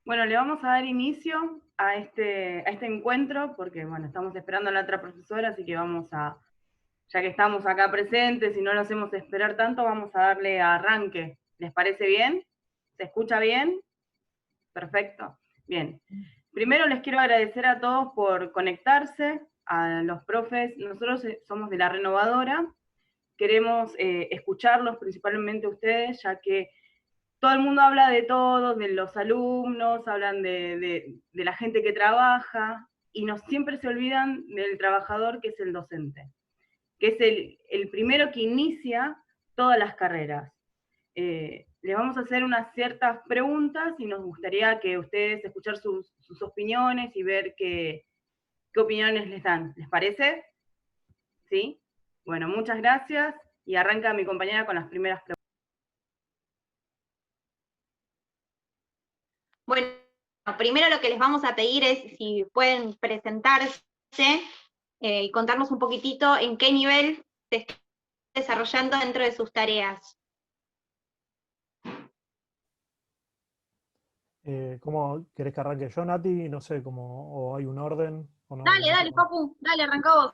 Bueno, le vamos a dar inicio a este encuentro, porque bueno, estamos esperando a la otra profesora, así que ya que estamos acá presentes y no lo hacemos esperar tanto, vamos a darle arranque. ¿Les parece bien? ¿Se escucha bien? Perfecto. Bien. Primero les quiero agradecer a todos por conectarse, a los profes. Nosotros somos de La Renovadora, queremos escucharlos principalmente ustedes, ya que todo el mundo habla de todo, de los alumnos, hablan de la gente que trabaja, y siempre se olvidan del trabajador, que es el docente, que es el primero que inicia todas las carreras. Les vamos a hacer unas ciertas preguntas y nos gustaría que ustedes escuchar sus opiniones y ver qué opiniones les dan. ¿Les parece? ¿Sí? Bueno, muchas gracias, y arranca mi compañera con las primeras preguntas. Bueno, primero lo que les vamos a pedir es si pueden presentarse y contarnos un poquitito en qué nivel se está desarrollando dentro de sus tareas. ¿Cómo querés que arranque yo, Nati? No sé, o hay un orden o no. Dale, Papu, dale, arranca vos.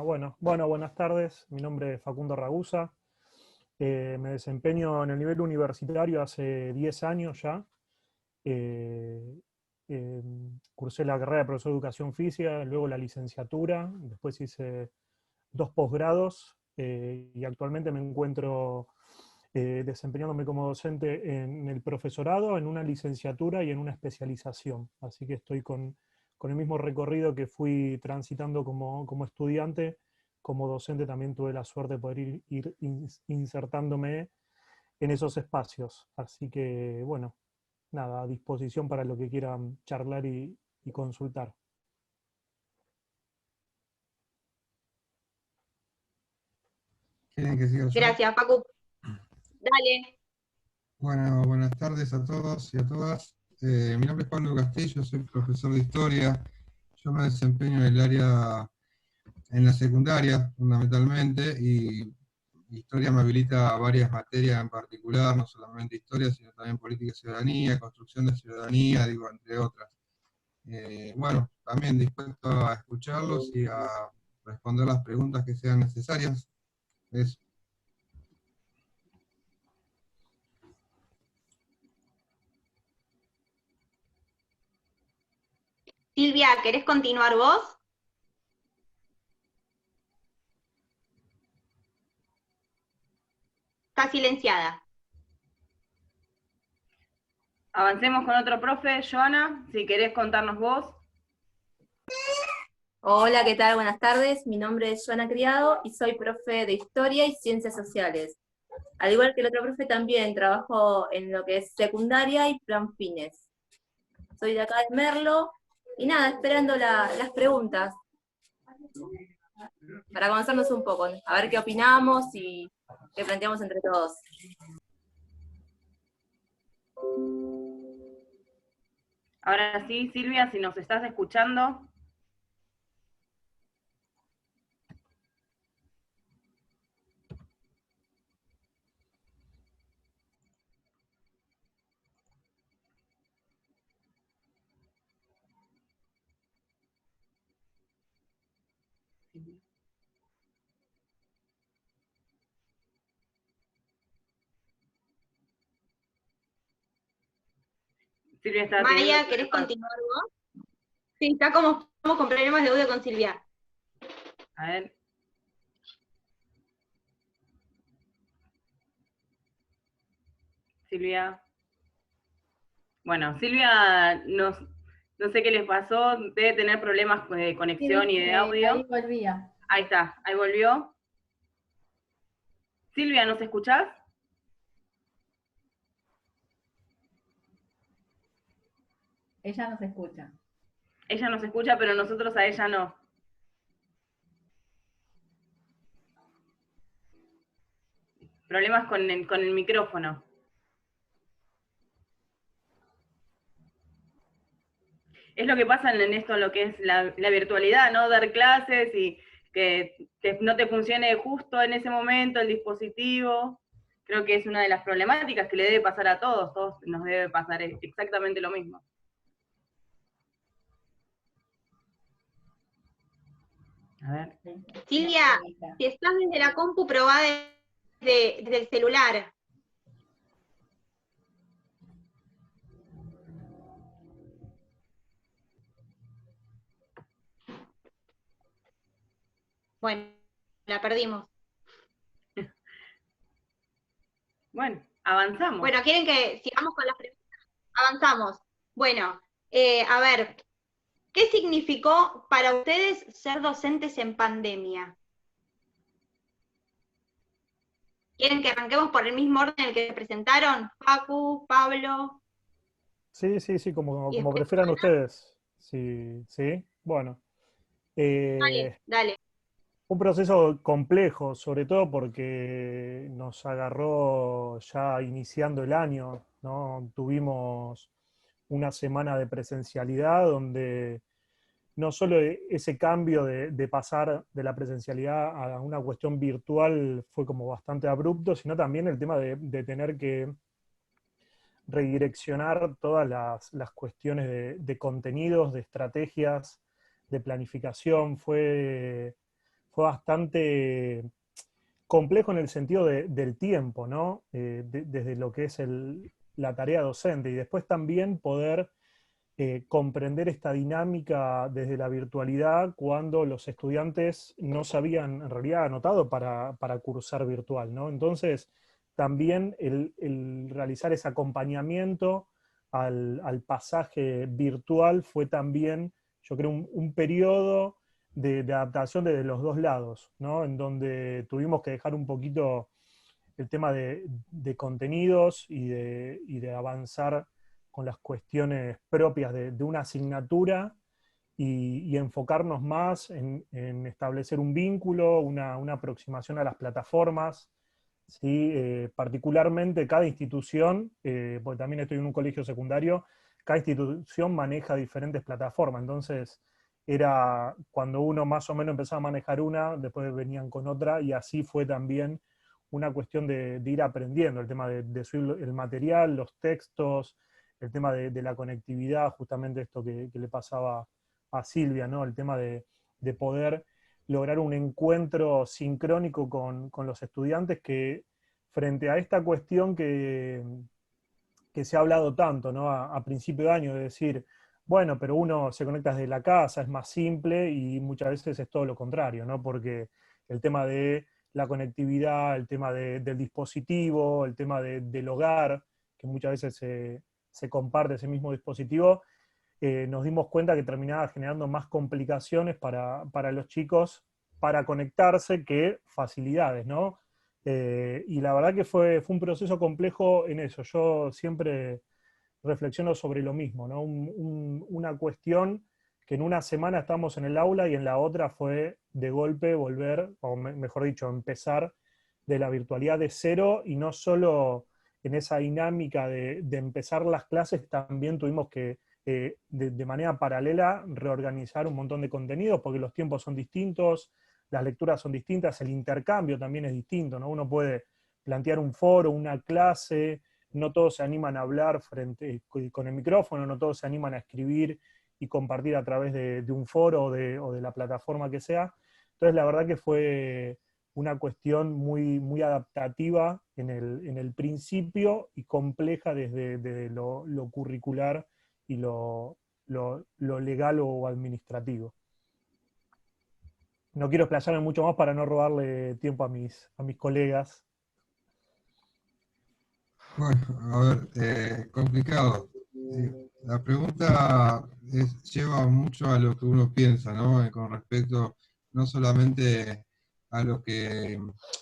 Bueno, buenas tardes. Mi nombre es Facundo Ragusa. Me desempeño en el nivel universitario hace 10 años ya. Cursé la carrera de profesor de educación física, luego la licenciatura, después hice 2 posgrados y actualmente me encuentro desempeñándome como docente en el profesorado, en una licenciatura y en una especialización. Así que estoy con el mismo recorrido que fui transitando como estudiante. Como docente también tuve la suerte de poder ir insertándome en esos espacios. Así que, bueno, nada, a disposición para lo que quieran charlar y consultar. ¿Quieren que siga yo? Gracias, Pacu. Dale. Bueno, buenas tardes a todos y a todas. Mi nombre es Pablo Castillo, soy profesor de historia. Yo me desempeño en el área, en la secundaria, fundamentalmente, y historia me habilita a varias materias en particular, no solamente historia, sino también política y ciudadanía, construcción de ciudadanía, digo, entre otras. Bueno, también dispuesto a escucharlos y a responder las preguntas que sean necesarias. Eso. Silvia, ¿querés continuar vos? Está silenciada. Avancemos con otro profe. Joana, si querés contarnos vos. Hola, ¿qué tal? Buenas tardes. Mi nombre es Joana Criado y soy profe de Historia y Ciencias Sociales. Al igual que el otro profe, también trabajo en lo que es secundaria y plan fines. Soy de acá de Merlo y nada, esperando las preguntas para conocernos un poco, a ver qué opinamos y qué planteamos entre todos. Ahora sí, Silvia, si nos estás escuchando. Silvia está Maya, teniendo ¿querés problemas. continuar vos? Sí, estamos con problemas de audio con Silvia. A ver. Silvia. Bueno, Silvia, no sé qué les pasó, debe tener problemas de conexión y de audio. Ahí volvía. Ahí está, ahí volvió. Silvia, ¿nos escuchás? Ella nos escucha. Ella nos escucha, pero nosotros a ella no. Problemas con el micrófono. Es lo que pasa en esto, lo que es la virtualidad, ¿no? Dar clases y que no te funcione justo en ese momento el dispositivo. Creo que es una de las problemáticas que le debe pasar a todos nos debe pasar exactamente lo mismo. A ver. Silvia, si estás desde la compu, probá desde el celular. Bueno, la perdimos. Bueno, avanzamos. Bueno, ¿quieren que sigamos con las preguntas? Avanzamos. Bueno, a ver, ¿qué significó para ustedes ser docentes en pandemia? ¿Quieren que arranquemos por el mismo orden en el que se presentaron? Facu, Pablo. Sí, como, Y como después, prefieran ustedes. Sí, bueno. Eh, dale. un proceso complejo, sobre todo porque nos agarró ya iniciando el año, ¿no? Tuvimos una semana de presencialidad donde no solo ese cambio de pasar de la presencialidad a una cuestión virtual fue como bastante abrupto, sino también el tema de tener que redireccionar todas las cuestiones de contenidos, de estrategias, de planificación. Fue bastante complejo en el sentido del tiempo, ¿no? Desde lo que es la tarea docente y después también poder comprender esta dinámica desde la virtualidad cuando los estudiantes no se habían en realidad anotado para cursar virtual, ¿no? Entonces, también el realizar ese acompañamiento al pasaje virtual fue también, yo creo, un periodo de adaptación desde los dos lados, ¿no? En donde tuvimos que dejar un poquito el tema de contenidos y de avanzar con las cuestiones propias de una asignatura y enfocarnos más en establecer un vínculo, una aproximación a las plataformas. ¿Sí? Particularmente cada institución, porque también estoy en un colegio secundario, cada institución maneja diferentes plataformas, entonces era cuando uno más o menos empezaba a manejar una, después venían con otra, y así fue también una cuestión de ir aprendiendo, el tema de subir el material, los textos, el tema de la conectividad, justamente esto que le pasaba a Silvia, ¿no? El tema de poder lograr un encuentro sincrónico con los estudiantes que frente a esta cuestión que se ha hablado tanto, ¿no? A principio de año, de decir, bueno, pero uno se conecta desde la casa, es más simple, y muchas veces es todo lo contrario, ¿no? Porque el tema de la conectividad, el tema del dispositivo, el tema del hogar, que muchas veces se comparte ese mismo dispositivo, nos dimos cuenta que terminaba generando más complicaciones para los chicos para conectarse que facilidades, ¿no? Y la verdad que fue un proceso complejo en eso. Yo siempre reflexiono sobre lo mismo, ¿no? Una cuestión que en una semana estamos en el aula y en la otra fue de golpe volver, o mejor dicho, empezar de la virtualidad de cero, y no solo en esa dinámica de empezar las clases, también tuvimos que de manera paralela reorganizar un montón de contenidos porque los tiempos son distintos, las lecturas son distintas, el intercambio también es distinto, ¿no? Uno puede plantear un foro, una clase, no todos se animan a hablar con el micrófono, no todos se animan a escribir y compartir a través de un foro o de la plataforma que sea. Entonces la verdad que fue una cuestión muy adaptativa en el principio y compleja desde lo curricular y lo legal o administrativo. No quiero explayarme mucho más para no robarle tiempo a mis colegas. Bueno, a ver, complicado. La pregunta lleva mucho a lo que uno piensa, ¿no? Con respecto no solamente a lo que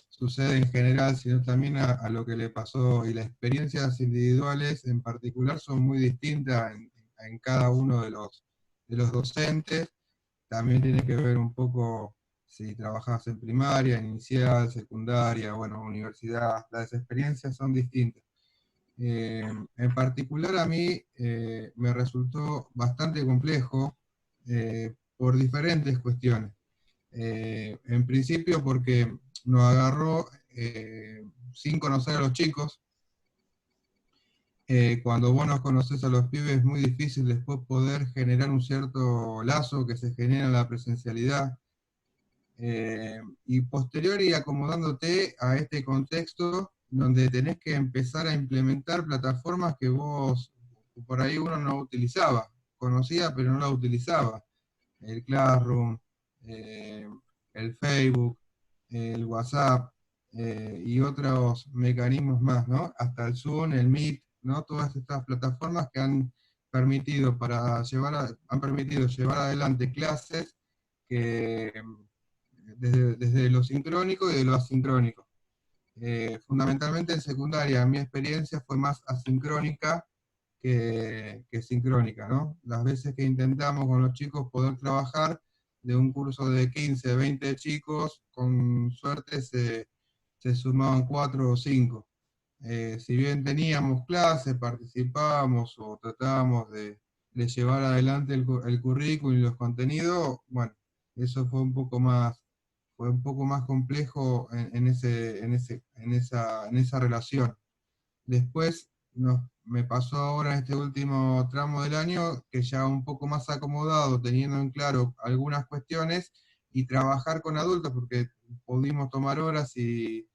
sucede en general, sino también a lo que le pasó, y las experiencias individuales en particular son muy distintas en cada uno de los docentes. También tiene que ver un poco si trabajas en primaria, en inicial, secundaria, bueno, universidad. Las experiencias son distintas. En particular a mí me resultó bastante complejo por diferentes cuestiones. En principio porque nos agarró sin conocer a los chicos. Cuando vos no conoces a los pibes es muy difícil después poder generar un cierto lazo que se genera en la presencialidad. Y posterior y acomodándote a este contexto donde tenés que empezar a implementar plataformas que vos, por ahí uno no utilizaba, conocía pero no la utilizaba. El Classroom, el Facebook, el WhatsApp y otros mecanismos más, ¿no? Hasta el Zoom, el Meet, ¿no? Todas estas plataformas que han permitido llevar adelante clases que desde lo sincrónico y de lo asincrónico. Fundamentalmente en secundaria mi experiencia fue más asincrónica que sincrónica, ¿no? Las veces que intentamos con los chicos poder trabajar de un curso de 15, 20 chicos, con suerte se sumaban 4 o 5. Si bien teníamos clases, participábamos o tratábamos de llevar adelante el currículum y los contenidos, bueno, eso fue un poco más complejo en esa relación. Después me pasó ahora en este último tramo del año que ya un poco más acomodado, teniendo en claro algunas cuestiones y trabajar con adultos, porque pudimos tomar horas y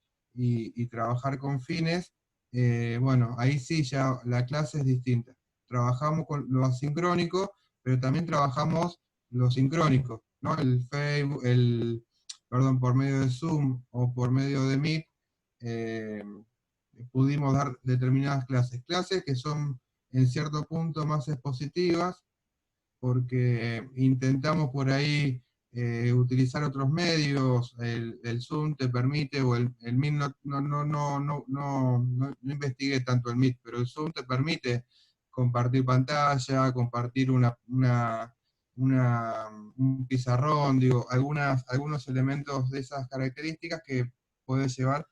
trabajar con fines, bueno, ahí sí ya la clase es distinta. Trabajamos con lo asincrónico, pero también trabajamos lo sincrónico, ¿no? El Facebook, por medio de Zoom o por medio de Meet, pudimos dar determinadas clases que son en cierto punto más expositivas, porque intentamos por ahí utilizar otros medios. El Zoom te permite, o el Meet, no investigué tanto el Meet, pero el Zoom te permite compartir pantalla, compartir un pizarrón, digo, algunos elementos de esas características que puedes llevar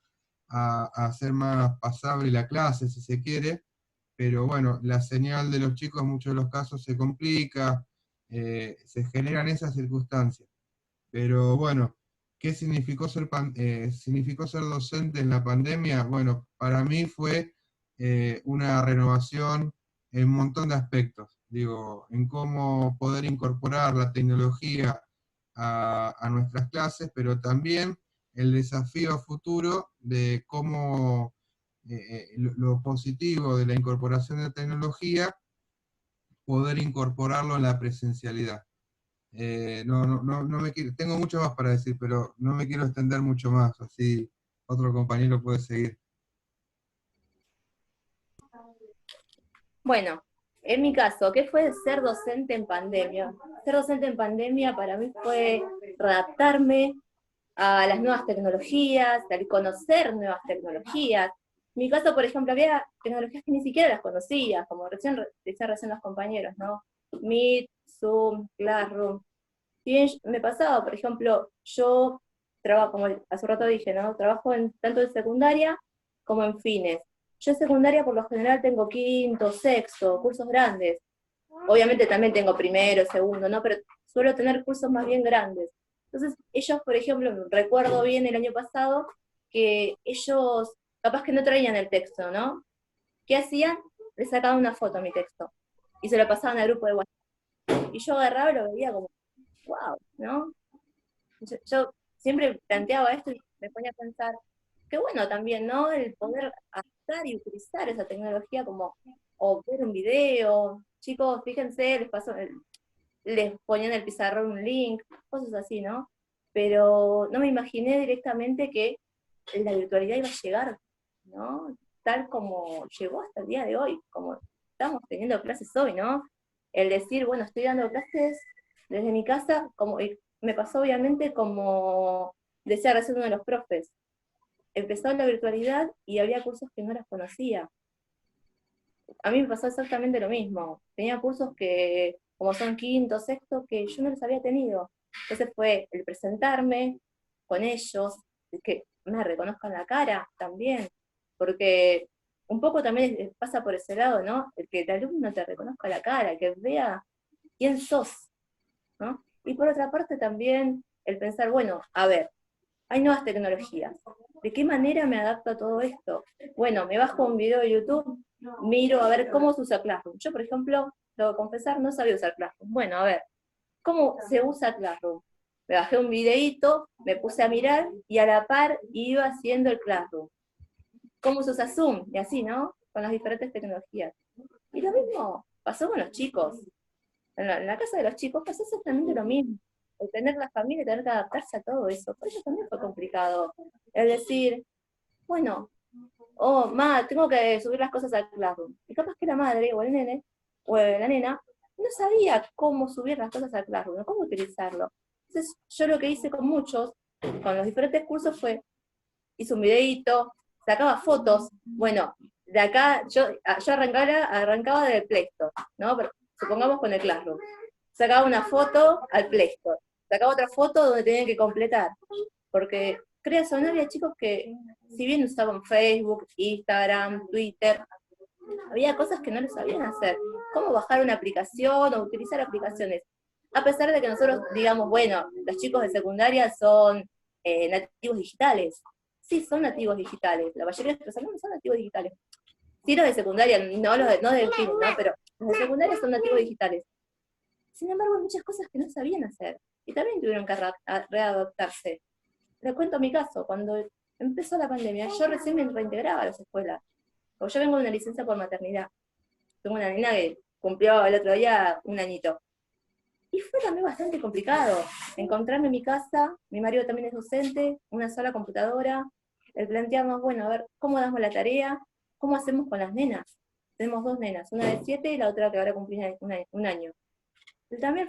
a hacer más pasable la clase, si se quiere, pero bueno, la señal de los chicos en muchos de los casos se complica, se generan esas circunstancias. Pero bueno, ¿qué significó ser docente en la pandemia? Bueno, para mí fue una renovación en un montón de aspectos, digo, en cómo poder incorporar la tecnología a nuestras clases, pero también el desafío a futuro de cómo lo positivo de la incorporación de la tecnología, poder incorporarlo en la presencialidad. No me quiero, tengo mucho más para decir, pero no me quiero extender mucho más, así otro compañero puede seguir. Bueno, en mi caso, ¿qué fue ser docente en pandemia? Ser docente en pandemia para mí fue adaptarme a las nuevas tecnologías, al conocer nuevas tecnologías. En mi caso, por ejemplo, había tecnologías que ni siquiera las conocía, como decían recién los compañeros, ¿no? Meet, Zoom, Classroom. Si bien me pasaba, por ejemplo, yo trabajo, como hace un rato dije, ¿no? Trabajo tanto en secundaria como en fines. Yo en secundaria por lo general tengo quinto, sexto, cursos grandes. Obviamente también tengo primero, segundo, ¿no? Pero suelo tener cursos más bien grandes. Entonces, ellos, por ejemplo, recuerdo bien el año pasado que ellos capaz que no traían el texto, ¿no? ¿Qué hacían? Le sacaban una foto a mi texto y se lo pasaban al grupo de WhatsApp. Y yo agarraba y lo veía como, wow, ¿no? Yo siempre planteaba esto y me ponía a pensar, qué bueno también, ¿no? El poder adaptar y utilizar esa tecnología como, o ver un video, chicos, fíjense, les ponían el pizarrón un link, cosas así, ¿no? Pero no me imaginé directamente que la virtualidad iba a llegar, ¿no? Tal como llegó hasta el día de hoy, como estamos teniendo clases hoy, ¿no? El decir, bueno, estoy dando clases desde mi casa, como me pasó obviamente como decía recién uno de los profes, empezó la virtualidad y había cursos que no las conocía. A mí me pasó exactamente lo mismo. Tenía cursos que, como son quinto, sexto, que yo no los había tenido. Entonces fue el presentarme con ellos, que me reconozcan la cara también, porque un poco también pasa por ese lado, ¿no? El que el alumno te reconozca la cara, que vea quién sos, ¿no? Y por otra parte también el pensar, bueno, a ver, hay nuevas tecnologías. ¿De qué manera me adapto a todo esto? Bueno, me bajo un video de YouTube, miro a ver cómo se usa Classroom. Yo, por ejemplo, debo confesar, no sabía usar Classroom. Bueno, a ver, ¿cómo se usa Classroom? me bajé un videíto, me puse a mirar y a la par iba haciendo el Classroom. ¿Cómo se usa Zoom? Y así, ¿no? Con las diferentes tecnologías. Y lo mismo pasó con los chicos. En la casa de los chicos pasó exactamente lo mismo. El tener la familia, tener que adaptarse a todo eso. Por eso también fue complicado. Es decir, bueno, oh, tengo que subir las cosas al Classroom. Y capaz que la madre o el nene o la nena no sabía cómo subir las cosas al Classroom, cómo utilizarlo. Entonces, yo lo que hice con muchos, con los diferentes cursos, hice un videíto, sacaba fotos. Bueno, de acá, yo arrancaba del Play Store, ¿no? Pero supongamos con el Classroom. Sacaba una foto al Play Store. Sacaba otra foto donde tenían que completar. Porque, creas o no, había chicos que, si bien usaban Facebook, Instagram, Twitter, había cosas que no les sabían hacer. Cómo bajar una aplicación o utilizar aplicaciones. A pesar de que nosotros digamos, bueno, los chicos de secundaria son nativos digitales. Sí, son nativos digitales. La mayoría de nuestros alumnos son nativos digitales. Sí, los de secundaria, no de fin, ¿no? Pero los de secundaria son nativos digitales. Sin embargo, hay muchas cosas que no sabían hacer. Y también tuvieron que readaptarse. Les cuento mi caso. Cuando empezó la pandemia, yo recién me reintegraba a las escuelas. Porque yo vengo de una licencia por maternidad. Tengo una nena que cumplió el otro día un añito. Y fue también bastante complicado encontrarme en mi casa, mi marido también es docente, una sola computadora, el plantearnos, bueno, a ver, ¿cómo damos la tarea? ¿Cómo hacemos con las nenas? Tenemos 2 nenas, una de 7 y la otra que ahora cumplirá un año.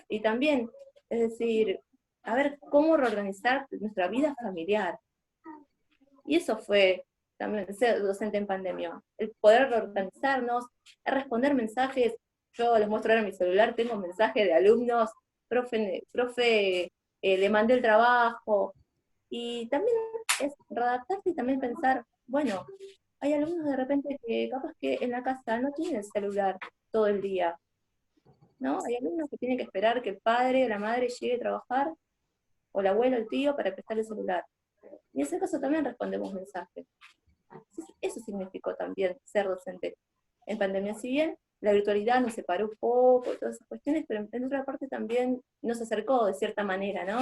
Y también, es decir, a ver, ¿cómo reorganizar nuestra vida familiar? Y eso fue también ser docente en pandemia, el poder reorganizarnos, el responder mensajes. Yo les muestro ahora en mi celular, tengo mensajes de alumnos, profe, le mandé el trabajo, y también es readaptarse y también pensar, bueno, hay alumnos de repente que capaz que en la casa no tienen el celular todo el día, ¿no? Hay alumnos que tienen que esperar que el padre o la madre llegue a trabajar, o el abuelo o el tío, para prestar el celular. Y en ese caso también respondemos mensajes. Eso significó también ser docente en pandemia. Si bien la virtualidad nos separó un poco, todas esas cuestiones, pero en otra parte también nos acercó de cierta manera, ¿no?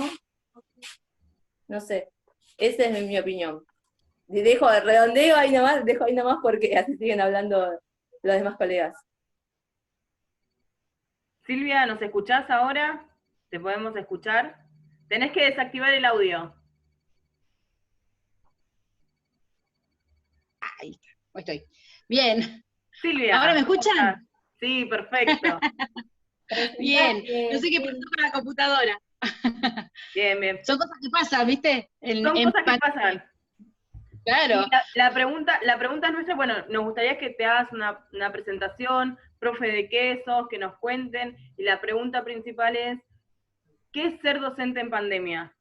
No sé, esa es mi opinión. Dejo ahí nomás porque así siguen hablando los demás colegas. Silvia, ¿nos escuchás ahora? ¿Te podemos escuchar? Tenés que desactivar el audio. Ahí está, ahí estoy. Bien. Silvia. ¿Ahora me escuchan? Sí, perfecto. Bien. No sé qué pasó con la computadora. Bien, bien. Son cosas que pasan, ¿viste? Son cosas que pasan. Claro. La pregunta nuestra, bueno, nos gustaría que te hagas una presentación, profe de qué sos, que nos cuenten, y la pregunta principal es, ¿qué es ser docente en pandemia?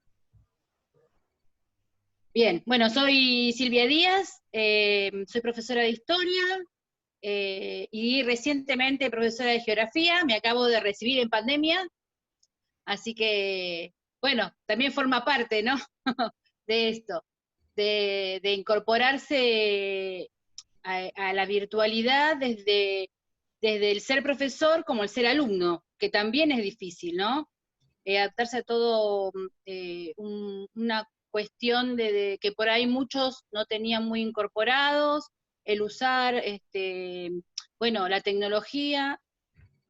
Bien, bueno, soy Silvia Díaz, soy profesora de historia y recientemente profesora de geografía, me acabo de recibir en pandemia, así que, bueno, también forma parte, ¿no? de esto, de incorporarse a la virtualidad desde el ser profesor como el ser alumno, que también es difícil, ¿no? Adaptarse a todo una cuestión de que por ahí muchos no tenían muy incorporados, el usar, bueno, la tecnología.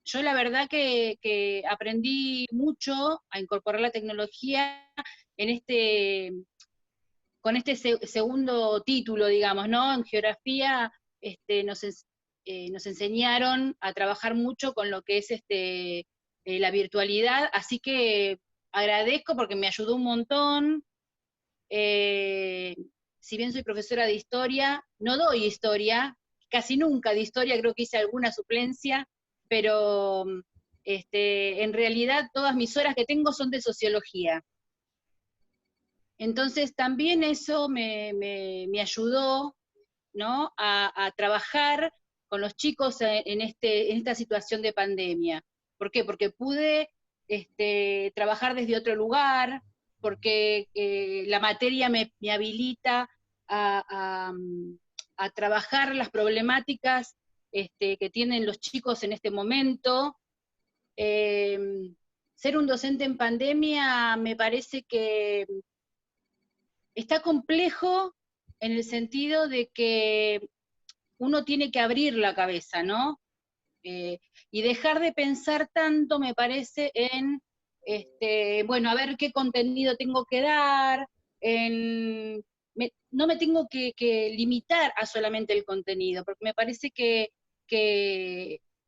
Yo la verdad que aprendí mucho a incorporar la tecnología en con este segundo título, digamos, ¿no? En geografía nos enseñaron a trabajar mucho con lo que es la virtualidad, así que agradezco porque me ayudó un montón. Si bien soy profesora de historia, no doy historia, casi nunca de historia, creo que hice alguna suplencia, pero en realidad todas mis horas que tengo son de sociología. Entonces también eso me ayudó, ¿no? a trabajar con los chicos en esta situación de pandemia. ¿Por qué? Porque pude trabajar desde otro lugar, porque la materia me habilita a trabajar las problemáticas que tienen los chicos en este momento. ser un docente en pandemia me parece que está complejo en el sentido de que uno tiene que abrir la cabeza, ¿no? Y dejar de pensar tanto, me parece, en, bueno, a ver qué contenido tengo que dar, no me tengo que limitar a solamente el contenido, porque me parece que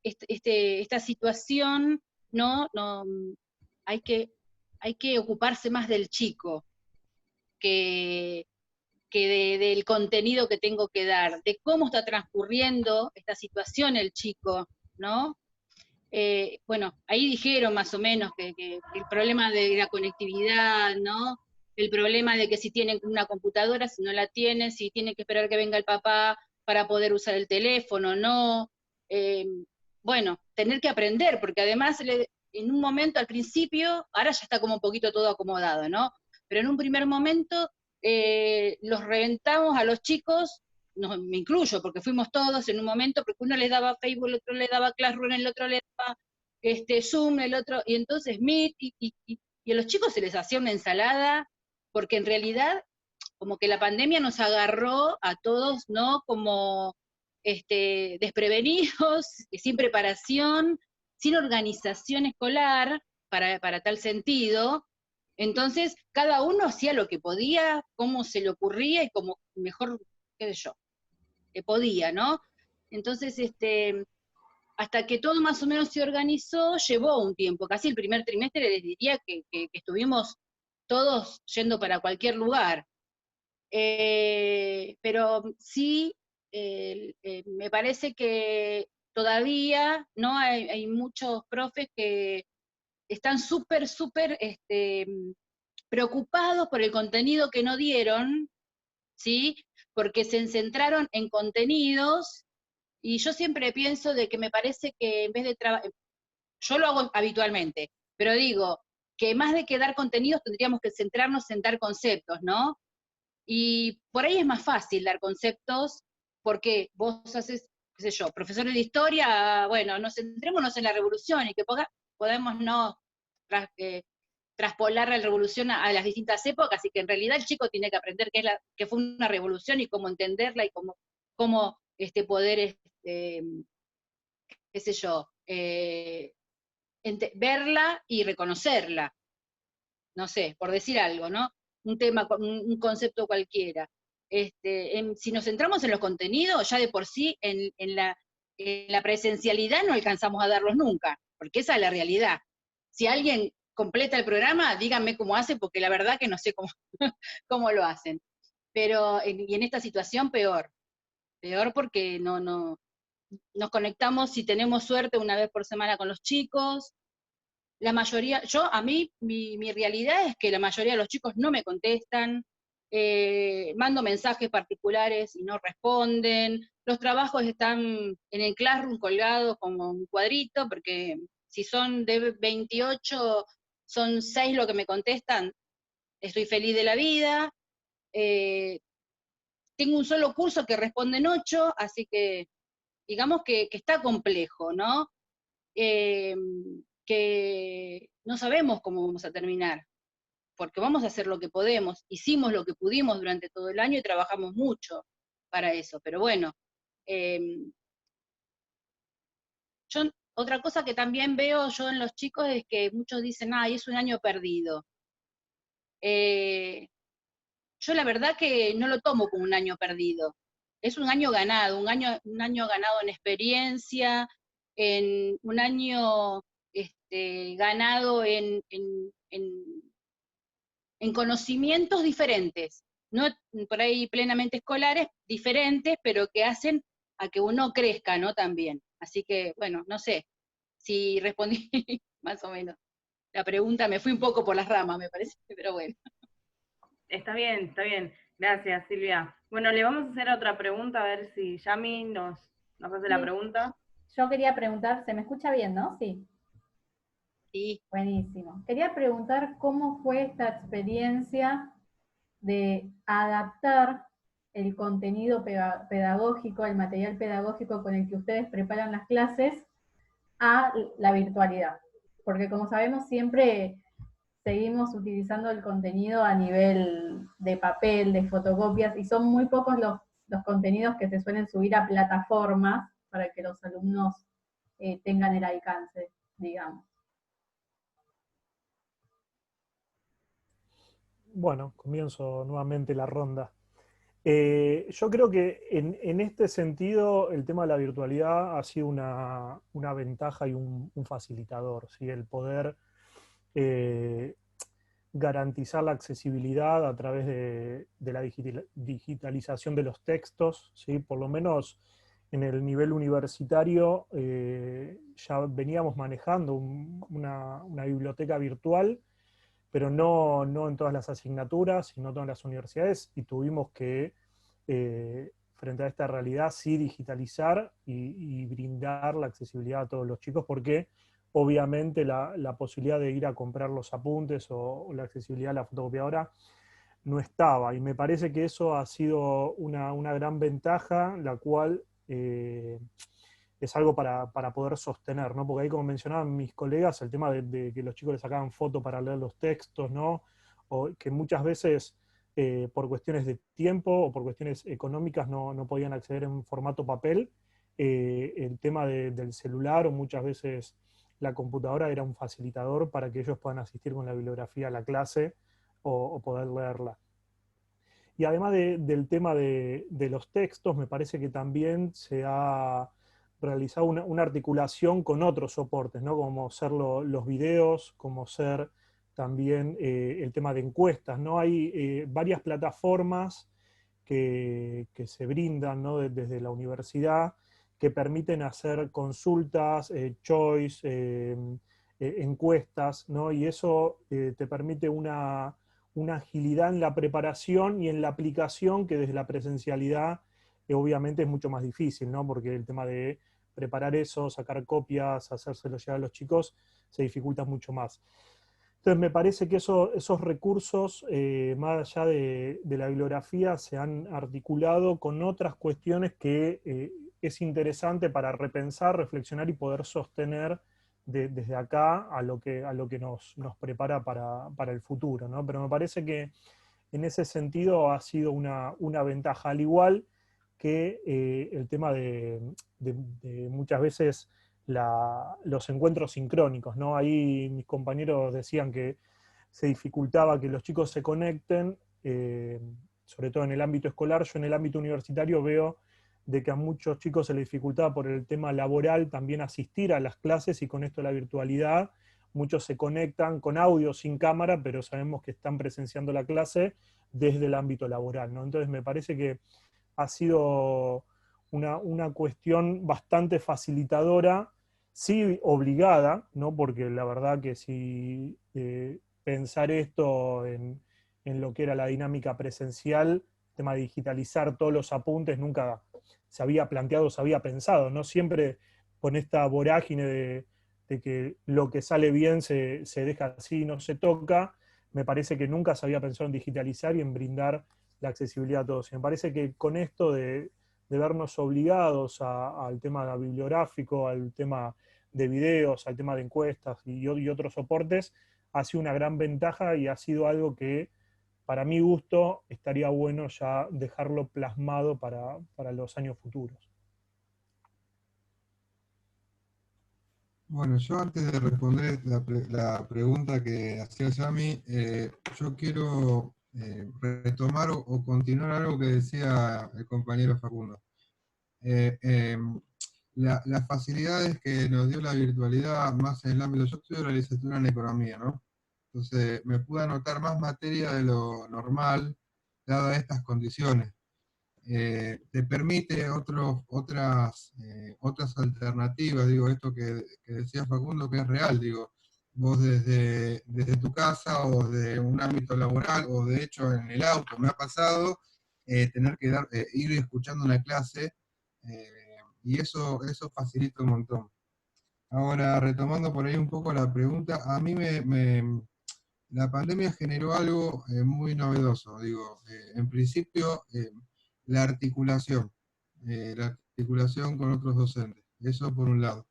esta situación, ¿no? Hay que ocuparse más del chico, que del contenido que tengo que dar, de cómo está transcurriendo esta situación el chico, ¿no? Bueno, ahí dijeron más o menos que el problema de la conectividad, ¿no? El problema de que si tienen una computadora, si no la tienen, si tienen que esperar que venga el papá para poder usar el teléfono, ¿no? Bueno, tener que aprender, porque además en un momento al principio, ahora ya está como un poquito todo acomodado, ¿no? Pero en un primer momento los reventamos a los chicos, me incluyo, porque fuimos todos en un momento, porque uno les daba Facebook, el otro le daba Classroom, el otro le daba Zoom, el otro, y entonces Meet, y a los chicos se les hacía una ensalada, porque en realidad como que la pandemia nos agarró a todos, ¿no? Como desprevenidos, sin preparación, sin organización escolar para tal sentido. Entonces, cada uno hacía lo que podía, cómo se le ocurría y como mejor, qué sé yo, que podía, ¿no? Entonces, hasta que todo más o menos se organizó, llevó un tiempo, casi el primer trimestre les diría que estuvimos todos yendo para cualquier lugar. Pero sí, me parece que todavía, ¿no? Hay muchos profes que están súper preocupados por el contenido que no dieron, ¿sí? Porque se centraron en contenidos, y yo siempre pienso de que me parece que en vez de trabajar, yo lo hago habitualmente, pero digo que más de que dar contenidos tendríamos que centrarnos en dar conceptos, ¿no? Y por ahí es más fácil dar conceptos, porque vos haces, qué sé yo, profesores de historia, bueno, centrémonos en la revolución y que podemos no traspolar la revolución a las distintas épocas, y que en realidad el chico tiene que aprender qué fue una revolución y cómo entenderla y cómo poder, qué sé yo, verla y reconocerla, no sé, por decir algo, ¿no? Un tema, un concepto cualquiera. Si nos centramos en los contenidos, ya de por sí en la presencialidad no alcanzamos a darlos nunca, porque esa es la realidad. Si alguien completa el programa, díganme cómo hace, porque la verdad que no sé cómo, cómo lo hacen. Pero, y en esta situación peor porque nos conectamos, si tenemos suerte, una vez por semana con los chicos. La mayoría, mi realidad es que la mayoría de los chicos no me contestan, mando mensajes particulares y no responden, los trabajos están en el Classroom colgados como un cuadrito, porque si son de 28, son 6 lo que me contestan, estoy feliz de la vida. Tengo un solo curso que responden 8, así que digamos que está complejo, ¿no? Que no sabemos cómo vamos a terminar, porque vamos a hacer lo que podemos, hicimos lo que pudimos durante todo el año y trabajamos mucho para eso, pero bueno. Otra cosa que también veo yo en los chicos es que muchos dicen, ay, es un año perdido. Yo la verdad que no lo tomo como un año perdido, es un año ganado, un año ganado en experiencia, en un año ganado en conocimientos diferentes, no por ahí plenamente escolares, diferentes, pero que hacen a que uno crezca, ¿no? También. Así que, bueno, no sé si respondí más o menos la pregunta, me fui un poco por las ramas, me parece, pero bueno. Está bien, gracias Silvia. Bueno, le vamos a hacer otra pregunta, a ver si Yami nos hace la pregunta. Yo quería preguntar, ¿se me escucha bien, no? Sí. Sí. Buenísimo. Quería preguntar cómo fue esta experiencia de adaptar el contenido pedagógico, el material pedagógico con el que ustedes preparan las clases, a la virtualidad. porque como sabemos siempre seguimos utilizando el contenido a nivel de papel, de fotocopias, y son muy pocos los contenidos que se suelen subir a plataformas para que los alumnos tengan el alcance, digamos. Bueno, comienzo nuevamente la ronda. Yo creo que en este sentido el tema de la virtualidad ha sido una ventaja y un facilitador, ¿sí? El poder garantizar la accesibilidad a través de la digitalización de los textos, ¿sí? Por lo menos en el nivel universitario ya veníamos manejando una biblioteca virtual, pero no en todas las asignaturas y no en todas las universidades, y tuvimos que, frente a esta realidad, sí digitalizar y brindar la accesibilidad a todos los chicos, porque obviamente la posibilidad de ir a comprar los apuntes o la accesibilidad a la fotocopiadora no estaba, y me parece que eso ha sido una gran ventaja, la cual es algo para poder sostener, ¿no? Porque ahí, como mencionaban mis colegas, el tema de que los chicos les sacaban foto para leer los textos, ¿no? O que muchas veces por cuestiones de tiempo o por cuestiones económicas no podían acceder en formato papel, el tema del celular o muchas veces la computadora era un facilitador para que ellos puedan asistir con la bibliografía a la clase o poder leerla. Y además del tema de los textos, me parece que también se ha realizado una articulación con otros soportes, ¿no? Como ser los videos, como ser también el tema de encuestas, ¿no? Hay varias plataformas que se brindan, ¿no? Desde la universidad, que permiten hacer consultas, choice, encuestas, ¿no? Y eso te permite una agilidad en la preparación y en la aplicación que desde la presencialidad obviamente es mucho más difícil, ¿no? Porque el tema de preparar eso, sacar copias, hacérselo llegar a los chicos, se dificulta mucho más. Entonces me parece que esos recursos, más allá de la bibliografía, se han articulado con otras cuestiones que es interesante para repensar, reflexionar y poder sostener desde acá a lo que nos prepara para el futuro, ¿no? Pero me parece que en ese sentido ha sido una ventaja, al igual que el tema de muchas veces los encuentros sincrónicos, ¿no? Ahí mis compañeros decían que se dificultaba que los chicos se conecten, sobre todo en el ámbito escolar. Yo en el ámbito universitario veo de que a muchos chicos se les dificultaba por el tema laboral también asistir a las clases, y con esto la virtualidad, muchos se conectan con audio sin cámara, pero sabemos que están presenciando la clase desde el ámbito laboral, ¿no? Entonces me parece que ha sido una cuestión bastante facilitadora, sí obligada, ¿no? Porque la verdad que si pensar esto en lo que era la dinámica presencial, el tema de digitalizar todos los apuntes, nunca se había planteado, se había pensado, ¿no? Siempre con esta vorágine de que lo que sale bien se deja así, no se toca, me parece que nunca se había pensado en digitalizar y en brindar la accesibilidad a todos. Y me parece que con esto de vernos obligados al tema bibliográfico, al tema de videos, al tema de encuestas y otros soportes, ha sido una gran ventaja y ha sido algo que, para mi gusto, estaría bueno ya dejarlo plasmado para los años futuros. Bueno, yo antes de responder la pregunta que hacía Yami, yo quiero retomar o continuar algo que decía el compañero Facundo. Las facilidades que nos dio la virtualidad, más en el ámbito, yo estudio la licenciatura en economía, ¿no? Entonces me pude anotar más materia de lo normal, dadas estas condiciones. Te permite otras alternativas, digo, esto que decía Facundo, que es real, digo, vos desde tu casa o de un ámbito laboral, o de hecho en el auto, me ha pasado tener que ir escuchando una clase, y eso facilita un montón. Ahora, retomando por ahí un poco la pregunta, a mí la pandemia generó algo muy novedoso, digo, en principio la articulación con otros docentes, eso por un lado.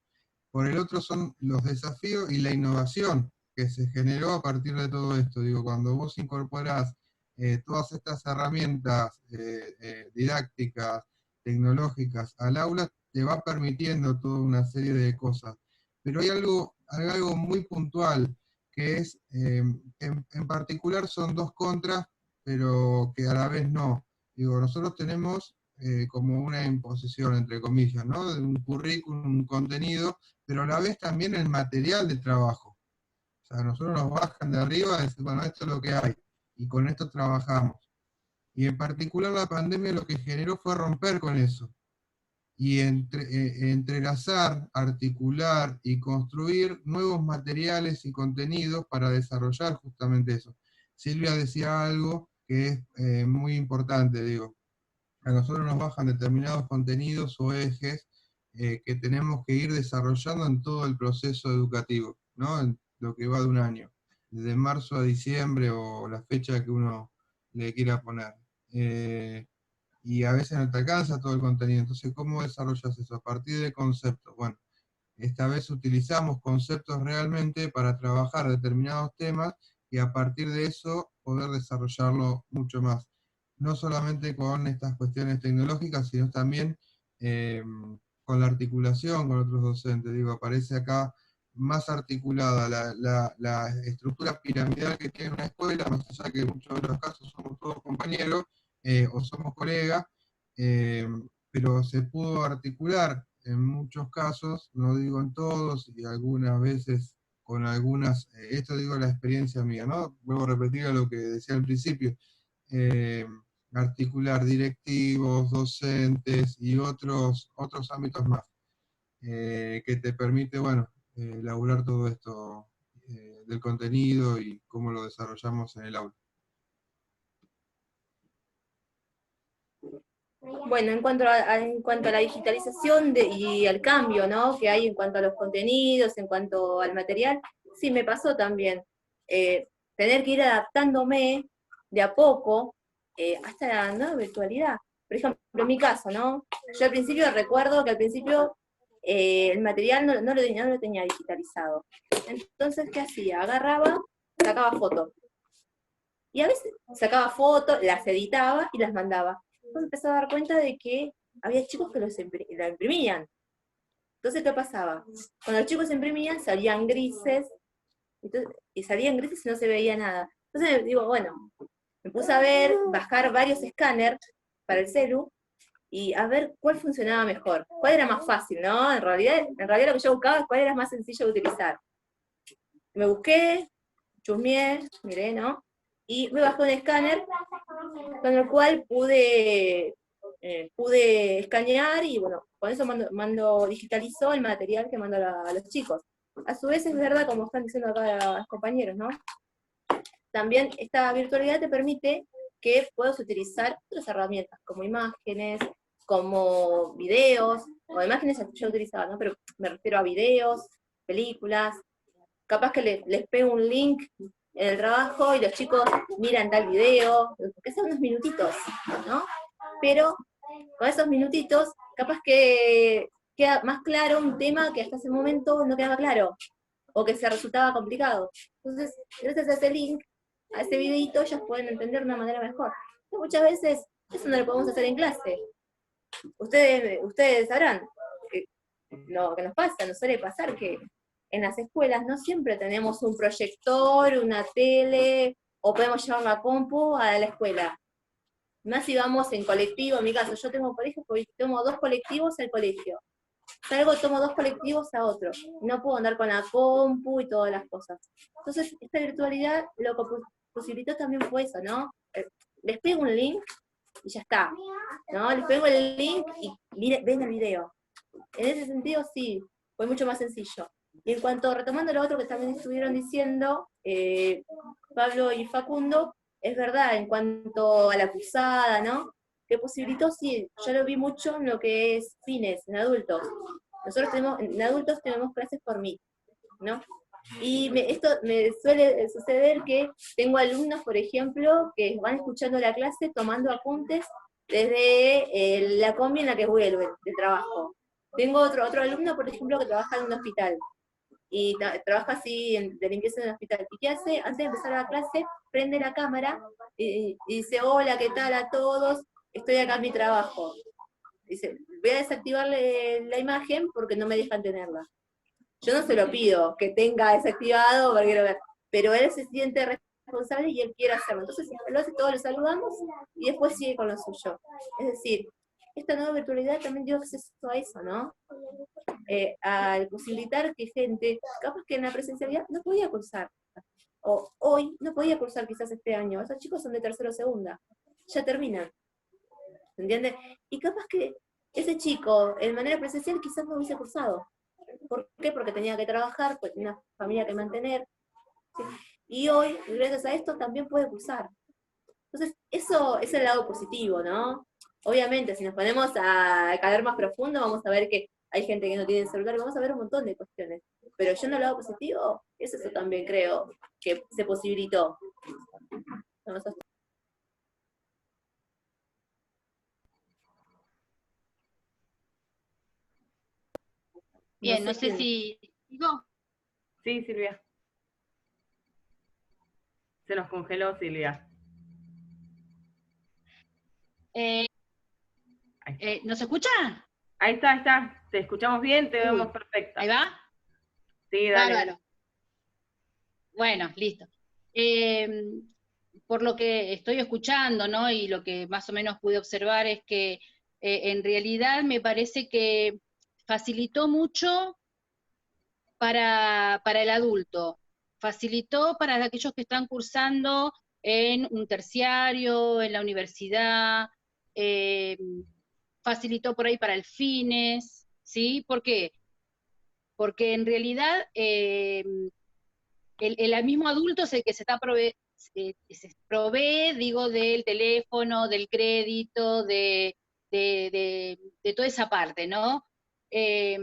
por el otro son los desafíos y la innovación que se generó a partir de todo esto. Digo, cuando vos incorporás todas estas herramientas didácticas, tecnológicas al aula, te va permitiendo toda una serie de cosas. Pero hay algo muy puntual, que es, en particular son dos contras, pero que a la vez no. Digo, nosotros tenemos como una imposición, entre comillas, ¿no? De un currículum, un contenido, pero a la vez también el material de trabajo. O sea, nosotros nos bajan de arriba y dicen, bueno, esto es lo que hay, y con esto trabajamos. Y en particular la pandemia lo que generó fue romper con eso. Y entrelazar, articular y construir nuevos materiales y contenidos para desarrollar justamente eso. Silvia decía algo que es muy importante, digo. A nosotros nos bajan determinados contenidos o ejes que tenemos que ir desarrollando en todo el proceso educativo, ¿no? En lo que va de un año, desde marzo a diciembre o la fecha que uno le quiera poner. Y a veces no te alcanza todo el contenido, entonces ¿cómo desarrollas eso? A partir de conceptos. Bueno, esta vez utilizamos conceptos realmente para trabajar determinados temas y a partir de eso poder desarrollarlo mucho más. No solamente con estas cuestiones tecnológicas, sino también con la articulación con otros docentes. Digo, aparece acá más articulada la estructura piramidal que tiene una escuela, más allá que en muchos de los casos somos todos compañeros o somos colegas, pero se pudo articular en muchos casos, no digo en todos, y algunas veces con algunas, esto digo la experiencia mía, ¿no? Vuelvo a repetir lo que decía al principio, articular directivos, docentes y otros ámbitos más, que te permite, bueno, elaborar todo esto del contenido y cómo lo desarrollamos en el aula. Bueno, en cuanto a la digitalización y al cambio, ¿no?, que hay en cuanto a los contenidos, en cuanto al material, sí me pasó también. Tener que ir adaptándome de a poco hasta la nueva virtualidad. Por ejemplo, en mi caso, ¿no? Yo al principio recuerdo que el material no lo tenía digitalizado. Entonces, ¿qué hacía? Agarraba, sacaba fotos. Y a veces sacaba fotos, las editaba y las mandaba. Entonces empecé a dar cuenta de que había chicos que la imprimían. Entonces, ¿qué pasaba? Cuando los chicos imprimían, salían grises, y salían grises y no se veía nada. Entonces digo, bueno, me puse a bajar varios escáneres para el celu, y a ver cuál funcionaba mejor, cuál era más fácil, ¿no? En realidad lo que yo buscaba es cuál era más sencillo de utilizar. Me busqué, chusmeé, miré, ¿no? Y me bajé un escáner con el cual pude escanear y bueno, con eso digitalizó el material que mando a los chicos. A su vez es verdad, como están diciendo acá los compañeros, ¿no? También esta virtualidad te permite que puedas utilizar otras herramientas, como imágenes, como videos, o imágenes ya utilizaba, ¿no? Pero me refiero a videos, películas, capaz que les pego un link en el trabajo y los chicos miran tal video, que son unos minutitos, ¿no? Pero con esos minutitos, capaz que queda más claro un tema que hasta ese momento no quedaba claro, o que se resultaba complicado. Entonces, gracias a ese link, a ese videito, ellos pueden entender de una manera mejor. Y muchas veces eso no lo podemos hacer en clase. Ustedes sabrán que lo que nos pasa, nos suele pasar que en las escuelas no siempre tenemos un proyector, una tele, o podemos llevar una compu a la escuela. Más si vamos en colectivo, en mi caso, yo tengo colegio, tomo 2 colectivos al colegio. Salgo, tomo 2 colectivos a otro. No puedo andar con la compu y todas las cosas. Entonces, esta virtualidad lo que posibilitó también fue eso, ¿no? Les pego un link y ya está, ¿no? Les pego el link y ven el video. En ese sentido, sí, fue mucho más sencillo. Y en cuanto, retomando lo otro que también estuvieron diciendo, Pablo y Facundo, es verdad, en cuanto a la cursada, ¿no? Que posibilitó, sí, yo lo vi mucho en lo que es fines, en adultos. Nosotros en adultos tenemos clases por Meet, ¿no? Y esto me suele suceder que tengo alumnos, por ejemplo, que van escuchando la clase, tomando apuntes desde la combi en la que vuelven de trabajo. Tengo otro alumno, por ejemplo, que trabaja en un hospital, y trabaja así de limpieza en el hospital. ¿Y qué hace? Antes de empezar la clase, prende la cámara y dice, hola, ¿qué tal a todos? Estoy acá en mi trabajo. Dice, voy a desactivarle la imagen porque no me dejan tenerla. Yo no se lo pido que tenga desactivado porque quiero ver, pero él se siente responsable y él quiere hacerlo. Entonces, lo hace, todos lo saludamos y después sigue con lo suyo. Es decir, esta nueva virtualidad también dio acceso a eso, ¿no? Al posibilitar que gente, capaz que en la presencialidad no podía cursar, o hoy no podía cursar quizás este año, esos chicos son de tercero o segunda, ya terminan, ¿entiendes? Y capaz que ese chico en manera presencial quizás no hubiese cursado. ¿Por qué? Porque tenía que trabajar, pues tenía una familia que mantener, ¿sí? Y hoy, gracias a esto, también puede cursar. Entonces, eso es el lado positivo, ¿no? Obviamente, si nos ponemos a caer más profundo, vamos a ver que hay gente que no tiene celular, vamos a ver un montón de cuestiones. Pero yo en el lado positivo, eso también creo que se posibilitó. Bien, no sé si... ¿Digo? Sí, Silvia. Se nos congeló, Silvia. ¿Nos escucha? Ahí está, ahí está. Te escuchamos bien, te vemos Uy, perfecta. ¿ahí va? Sí, dale. Bárbaro. Bueno, listo. Por lo que estoy escuchando, ¿no? Y lo que más o menos pude observar es que en realidad me parece que facilitó mucho para el adulto, facilitó para aquellos que están cursando en un terciario, en la universidad, eh, facilitó por ahí para el fines, ¿sí? ¿Por qué? Porque en realidad el mismo adulto es el que se provee, digo, del teléfono, del crédito, de toda esa parte, ¿no? Eh,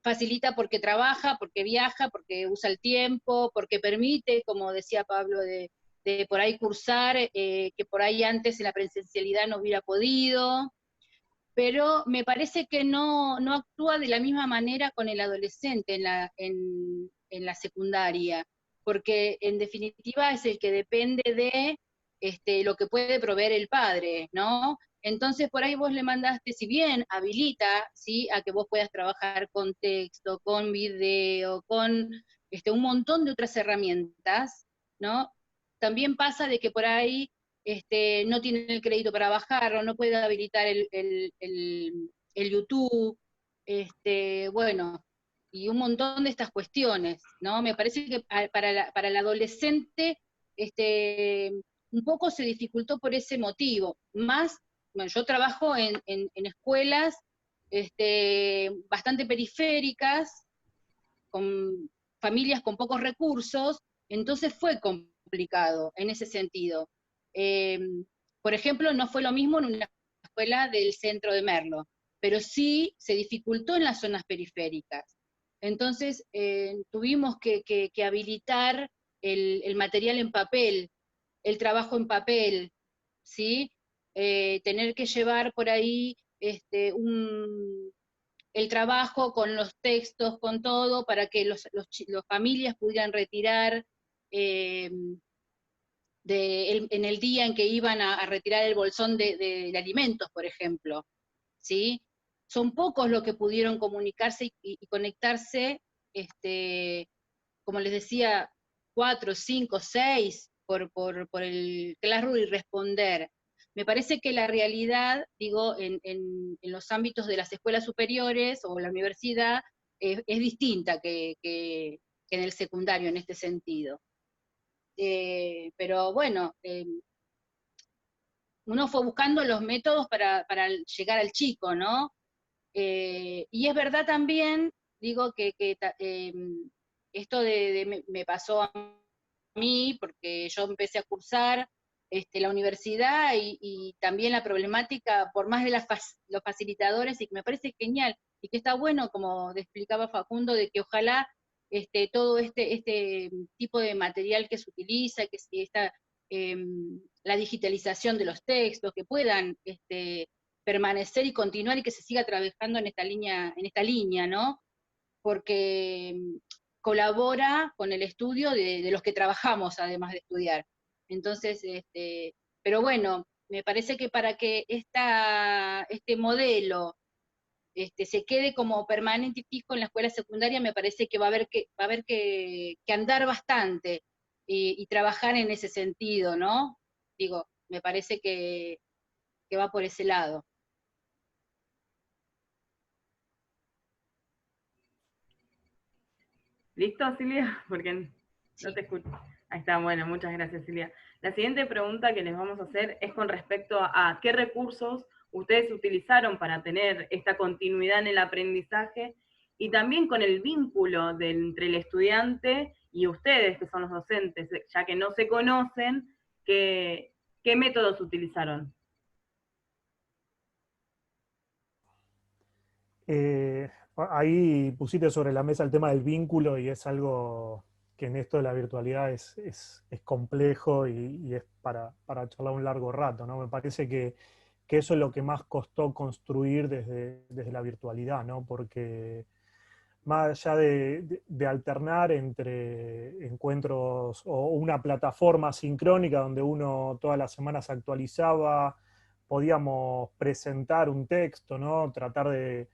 Facilita porque trabaja, porque viaja, porque usa el tiempo, porque permite, como decía Pablo, de por ahí cursar, que por ahí antes en la presencialidad no hubiera podido, pero me parece que no actúa de la misma manera con el adolescente en la secundaria, porque en definitiva es el que depende de lo que puede proveer el padre, ¿no? Entonces por ahí vos le mandaste, si bien habilita, ¿sí? A que vos puedas trabajar con texto, con video, con un montón de otras herramientas, ¿no? También pasa de que por ahí no tiene el crédito para bajarlo, no puede habilitar el YouTube, bueno, y un montón de estas cuestiones, ¿no? Me parece que para el adolescente, un poco se dificultó por ese motivo. Más, bueno, yo trabajo en escuelas bastante periféricas, con familias con pocos recursos, entonces fue complicado en ese sentido. Eh, por ejemplo, no fue lo mismo en una escuela del centro de Merlo, pero sí se dificultó en las zonas periféricas. Entonces tuvimos que habilitar el material en papel, el trabajo en papel, ¿sí? Tener que llevar por ahí el trabajo con los textos, con todo, para que las familias pudieran retirar en el día en que iban a retirar el bolsón de alimentos, por ejemplo, ¿sí? Son pocos los que pudieron comunicarse y conectarse, como les decía, 4, 5, 6 por el Classroom y responder. Me parece que la realidad, digo, en los ámbitos de las escuelas superiores o la universidad, es distinta que en el secundario en este sentido. Pero bueno, uno fue buscando los métodos para llegar al chico, ¿no? Y es verdad también, digo, que esto me pasó a mí, porque yo empecé a cursar la universidad y también la problemática, por más de los facilitadores, y que me parece genial, y que está bueno, como explicaba Facundo, de que ojalá todo este tipo de material que se utiliza, que si la digitalización de los textos, que puedan permanecer y continuar y que se siga trabajando en esta línea, ¿no? Porque colabora con el estudio de los que trabajamos, además de estudiar. Entonces, pero bueno, me parece que para que este modelo se quede como permanente y fijo en la escuela secundaria, me parece que va a haber que andar bastante y trabajar en ese sentido, ¿no? Digo, me parece que va por ese lado. ¿Listo, Silvia? Porque no Sí. te escucho. Ahí está, bueno, muchas gracias, Silvia. La siguiente pregunta que les vamos a hacer es con respecto a qué recursos ustedes utilizaron para tener esta continuidad en el aprendizaje y también con el vínculo entre el estudiante y ustedes, que son los docentes, ya que no se conocen, ¿qué métodos utilizaron? Ahí pusiste sobre la mesa el tema del vínculo y es algo que en esto de la virtualidad es complejo y es para charlar un largo rato, ¿no? Me parece que eso es lo que más costó construir desde la virtualidad, ¿no? Porque más allá de alternar entre encuentros o una plataforma sincrónica donde uno todas las semanas actualizaba, podíamos presentar un texto, ¿no? Tratar de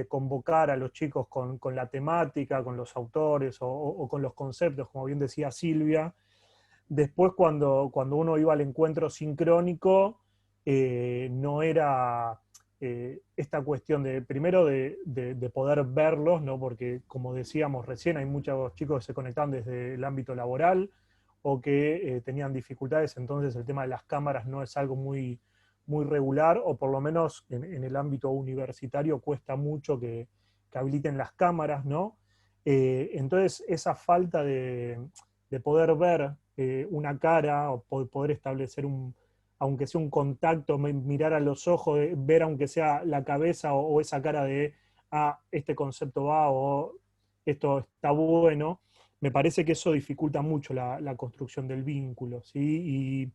convocar a los chicos con la temática, con los autores o con los conceptos, como bien decía Silvia. Después, cuando uno iba al encuentro sincrónico, no era esta cuestión primero de poder verlos, ¿no? Porque como decíamos recién, hay muchos chicos que se conectan desde el ámbito laboral o que tenían dificultades, entonces el tema de las cámaras no es algo muy regular, o por lo menos en el ámbito universitario cuesta mucho que habiliten las cámaras, ¿no? Entonces esa falta de poder ver una cara o poder establecer aunque sea un contacto, mirar a los ojos, ver aunque sea la cabeza o esa cara de, este concepto va o esto está bueno, me parece que eso dificulta mucho la construcción del vínculo, ¿sí?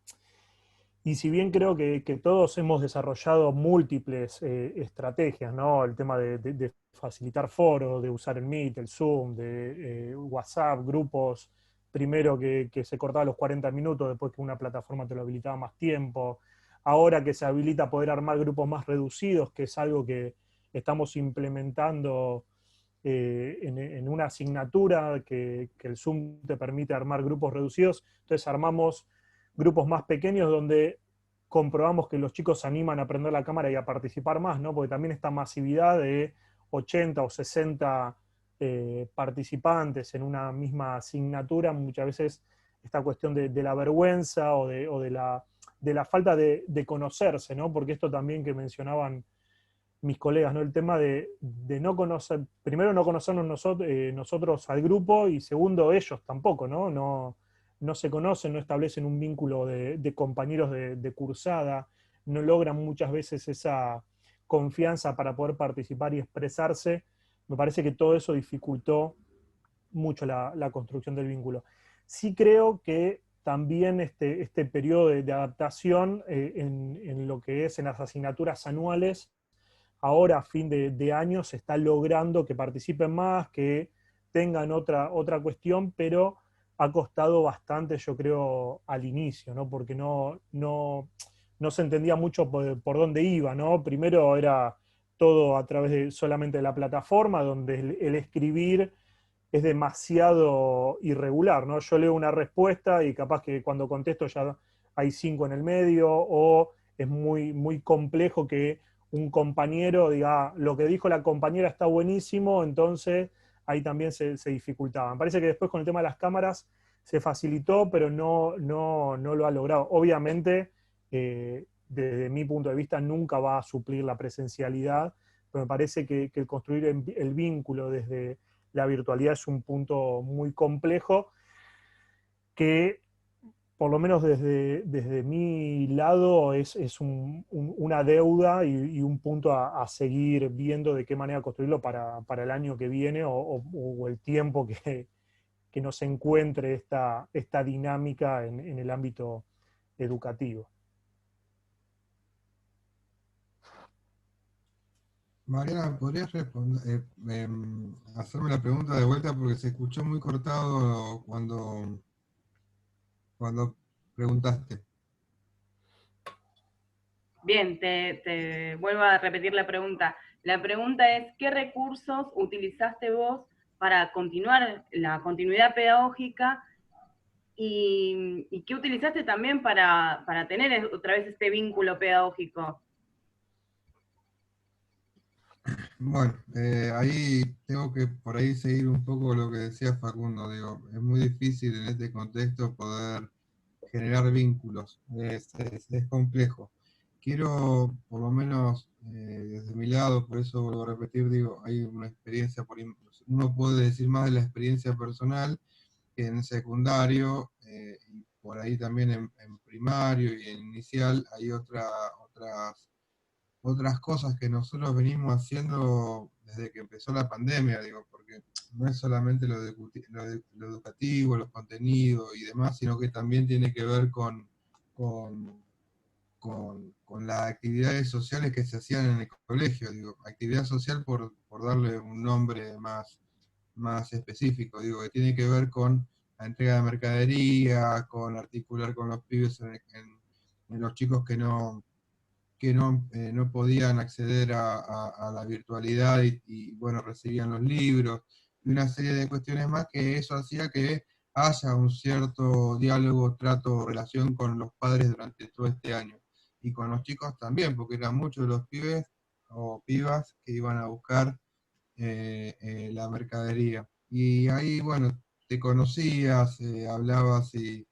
Y si bien creo que todos hemos desarrollado múltiples estrategias, ¿no? El tema de facilitar foros, de usar el Meet, el Zoom, de WhatsApp, grupos, primero que se cortaba los 40 minutos, después que una plataforma te lo habilitaba más tiempo, ahora que se habilita poder armar grupos más reducidos, que es algo que estamos implementando en una asignatura que el Zoom te permite armar grupos reducidos, entonces armamos grupos más pequeños donde comprobamos que los chicos se animan a prender la cámara y a participar más, ¿no? Porque también esta masividad de 80 o 60 participantes en una misma asignatura, muchas veces esta cuestión de la vergüenza o de la falta de conocerse, ¿no? Porque esto también que mencionaban mis colegas, ¿no? El tema de no conocer, primero no conocernos nosotros al grupo y segundo ellos tampoco, ¿no? No se conocen, no establecen un vínculo de compañeros de cursada, no logran muchas veces esa confianza para poder participar y expresarse. Me parece que todo eso dificultó mucho la construcción del vínculo. Sí creo que también este periodo de adaptación en lo que es en las asignaturas anuales, ahora a fin de año se está logrando que participen más, que tengan otra cuestión, pero ha costado bastante, yo creo, al inicio, ¿no? Porque no se entendía mucho por dónde iba, ¿no? Primero era todo a través solamente de la plataforma, donde el escribir es demasiado irregular, ¿no? Yo leo una respuesta y capaz que cuando contesto ya hay 5 en el medio, o es muy complejo que un compañero diga, lo que dijo la compañera está buenísimo, entonces ahí también se dificultaba. Me parece que después con el tema de las cámaras se facilitó, pero no lo ha logrado. Obviamente, desde mi punto de vista, nunca va a suplir la presencialidad, pero me parece que el construir el vínculo desde la virtualidad es un punto muy complejo que, por lo menos desde mi lado, es una deuda y un punto a seguir viendo de qué manera construirlo para el año que viene o el tiempo que nos encuentre esta dinámica en el ámbito educativo. Mariana, ¿podrías responder, hacerme la pregunta de vuelta porque se escuchó muy cortado cuando preguntaste? Bien, te vuelvo a repetir la pregunta. La pregunta es, ¿qué recursos utilizaste vos para continuar la continuidad pedagógica y qué utilizaste también para tener otra vez este vínculo pedagógico? Bueno, ahí tengo que por ahí seguir un poco lo que decía Facundo. Digo, es muy difícil en este contexto poder generar vínculos, es complejo. Quiero, por lo menos desde mi lado, por eso vuelvo a repetir, digo, hay una experiencia, uno puede decir más de la experiencia personal que en secundario, y por ahí también en primario y en inicial, hay otras cosas que nosotros venimos haciendo desde que empezó la pandemia, digo, porque no es solamente lo educativo, los contenidos y demás, sino que también tiene que ver con, con las actividades sociales que se hacían en el colegio, digo, actividad social por darle un nombre más específico, digo, que tiene que ver con la entrega de mercadería, con articular con los pibes en los chicos que no podían acceder a la virtualidad bueno, recibían los libros y una serie de cuestiones más que eso hacía que haya un cierto diálogo, trato, relación con los padres durante todo este año. Y con los chicos también, porque eran muchos los pibes o pibas que iban a buscar la mercadería. Y ahí, bueno, te conocías, hablabas y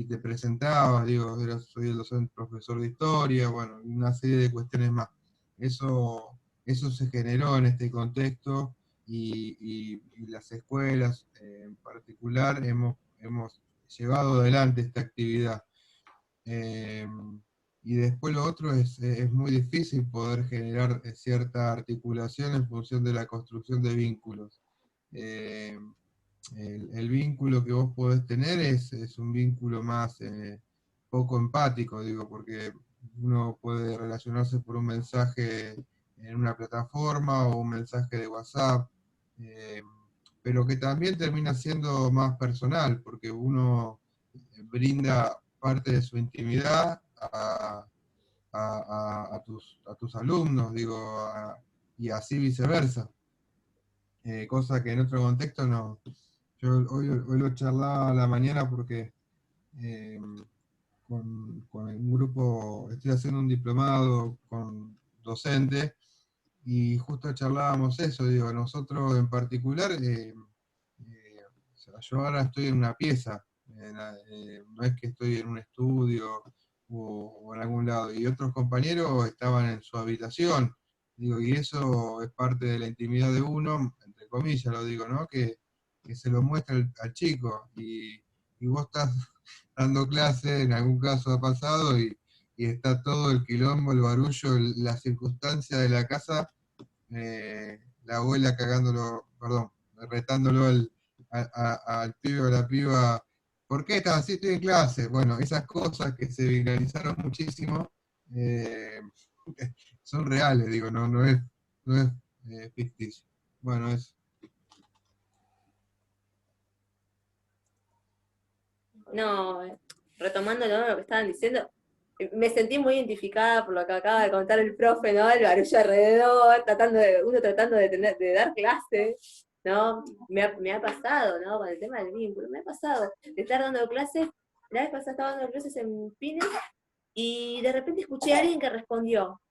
te presentabas, digo, soy el docente profesor de historia, bueno, una serie de cuestiones más. Eso se generó en este contexto y las escuelas en particular hemos llevado adelante esta actividad. Eh, y después lo otro es muy difícil poder generar cierta articulación en función de la construcción de vínculos. Eh, el vínculo que vos podés tener es un vínculo más poco empático, digo, porque uno puede relacionarse por un mensaje en una plataforma o un mensaje de WhatsApp, eh, pero que también termina siendo más personal, porque uno brinda parte de su intimidad a tus alumnos, digo, y así viceversa, cosa que en otro contexto no. Yo hoy lo charlaba a la mañana porque eh, con un grupo, estoy haciendo un diplomado con docentes y justo charlábamos eso, digo, nosotros en particular, o sea, yo ahora estoy en una pieza, no es que estoy en un estudio o en algún lado, y otros compañeros estaban en su habitación, digo, y eso es parte de la intimidad de uno, entre comillas lo digo, ¿no? Que se lo muestra al chico, y vos estás dando clase, en algún caso ha pasado, y está todo el quilombo, el barullo, la circunstancia de la casa, la abuela cagándolo, perdón, retándolo al pibe o a la piba, ¿por qué estás así? Estoy en clase. Bueno, esas cosas que se viralizaron muchísimo eh, son reales, digo, no es ficticio. Bueno, No, retomando, ¿no?, lo que estaban diciendo, me sentí muy identificada por lo que acaba de contar el profe, ¿no? El barullo alrededor, uno tratando de dar clase, ¿no? Me ha pasado, ¿no? Con el tema del vínculo, me ha pasado de estar dando clases. La vez pasada estaba dando clases en Pines y de repente escuché a alguien que respondió.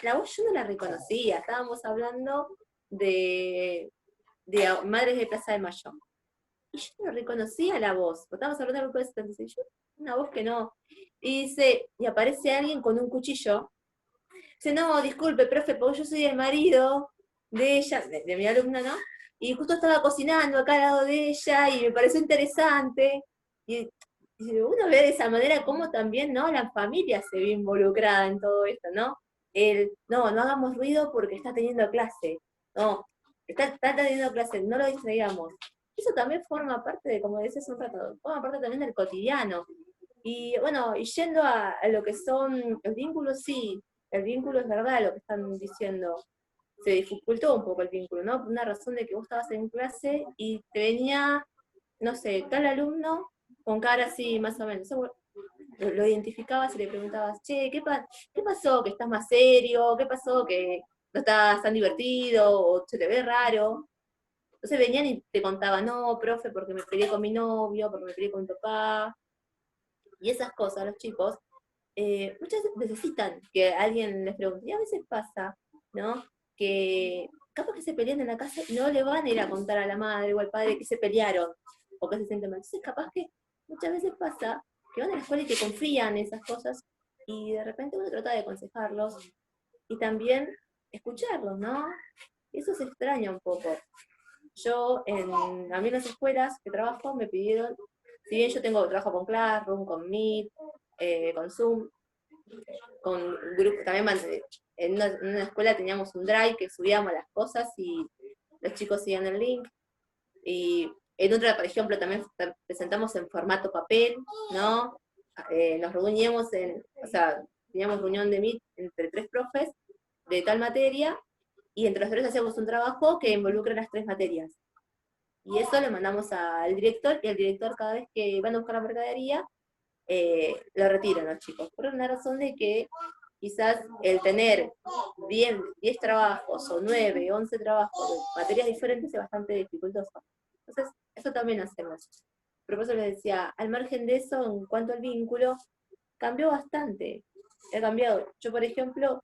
La voz yo no la reconocía, estábamos hablando de Madres de Plaza de Mayo. Y yo no reconocía la voz, porque estábamos hablando de grupo de 76, yo, una voz que no. Y aparece alguien con un cuchillo. Dice, no, disculpe, profe, porque yo soy el marido de ella, de mi alumna, ¿no? Y justo estaba cocinando acá al lado de ella y me pareció interesante. Y uno ve de esa manera cómo también, ¿no?, la familia se ve involucrada en todo esto, ¿no? No hagamos ruido porque está teniendo clase. No, está teniendo clase, no lo distraigamos. Eso también forma parte de, como decías un rato, forma parte también del cotidiano. Y bueno, y yendo a lo que son los vínculos, sí, el vínculo es verdad lo que están diciendo. se dificultó un poco el vínculo, ¿no? Por una razón de que vos estabas en clase y te venía, no sé, tal alumno con cara así, más o menos. Lo identificabas y le preguntabas, che, ¿qué pasó que estás más serio? ¿Qué pasó que no estás tan divertido? ¿O se te ve raro? Entonces venían y te contaban, no, profe, porque me peleé con mi novio, porque me peleé con mi papá. Y esas cosas, los chicos, muchas veces necesitan que alguien les pregunte. Y a veces pasa, ¿no? Que capaz que se pelean en la casa y no le van a ir a contar a la madre o al padre que se pelearon o que se sienten mal. Entonces capaz que muchas veces pasa que van a la escuela y que confían en esas cosas y de repente uno trata de aconsejarlos y también escucharlos, ¿no? Y eso se extraña un poco. A mí en las escuelas que trabajo me pidieron, si bien yo trabajo con Classroom, con Meet, con Zoom, con grupos, también en una escuela teníamos un drive que subíamos las cosas y los chicos seguían el link. Y en otra, por ejemplo, también presentamos en formato papel, ¿no? Nos reuníamos o sea, teníamos reunión de Meet entre 3 profes de tal materia, y entre los 3 hacíamos un trabajo que involucra las 3 materias. Y eso lo mandamos al director, y el director cada vez que van a buscar la mercadería, lo retiran los chicos, por una razón de que quizás el tener 10 trabajos, o 9, 11 trabajos de materias diferentes es bastante dificultoso. Entonces, eso también hacemos. Pero por eso les decía, al margen de eso, en cuanto al vínculo, cambió bastante. Ha cambiado. Yo, por ejemplo,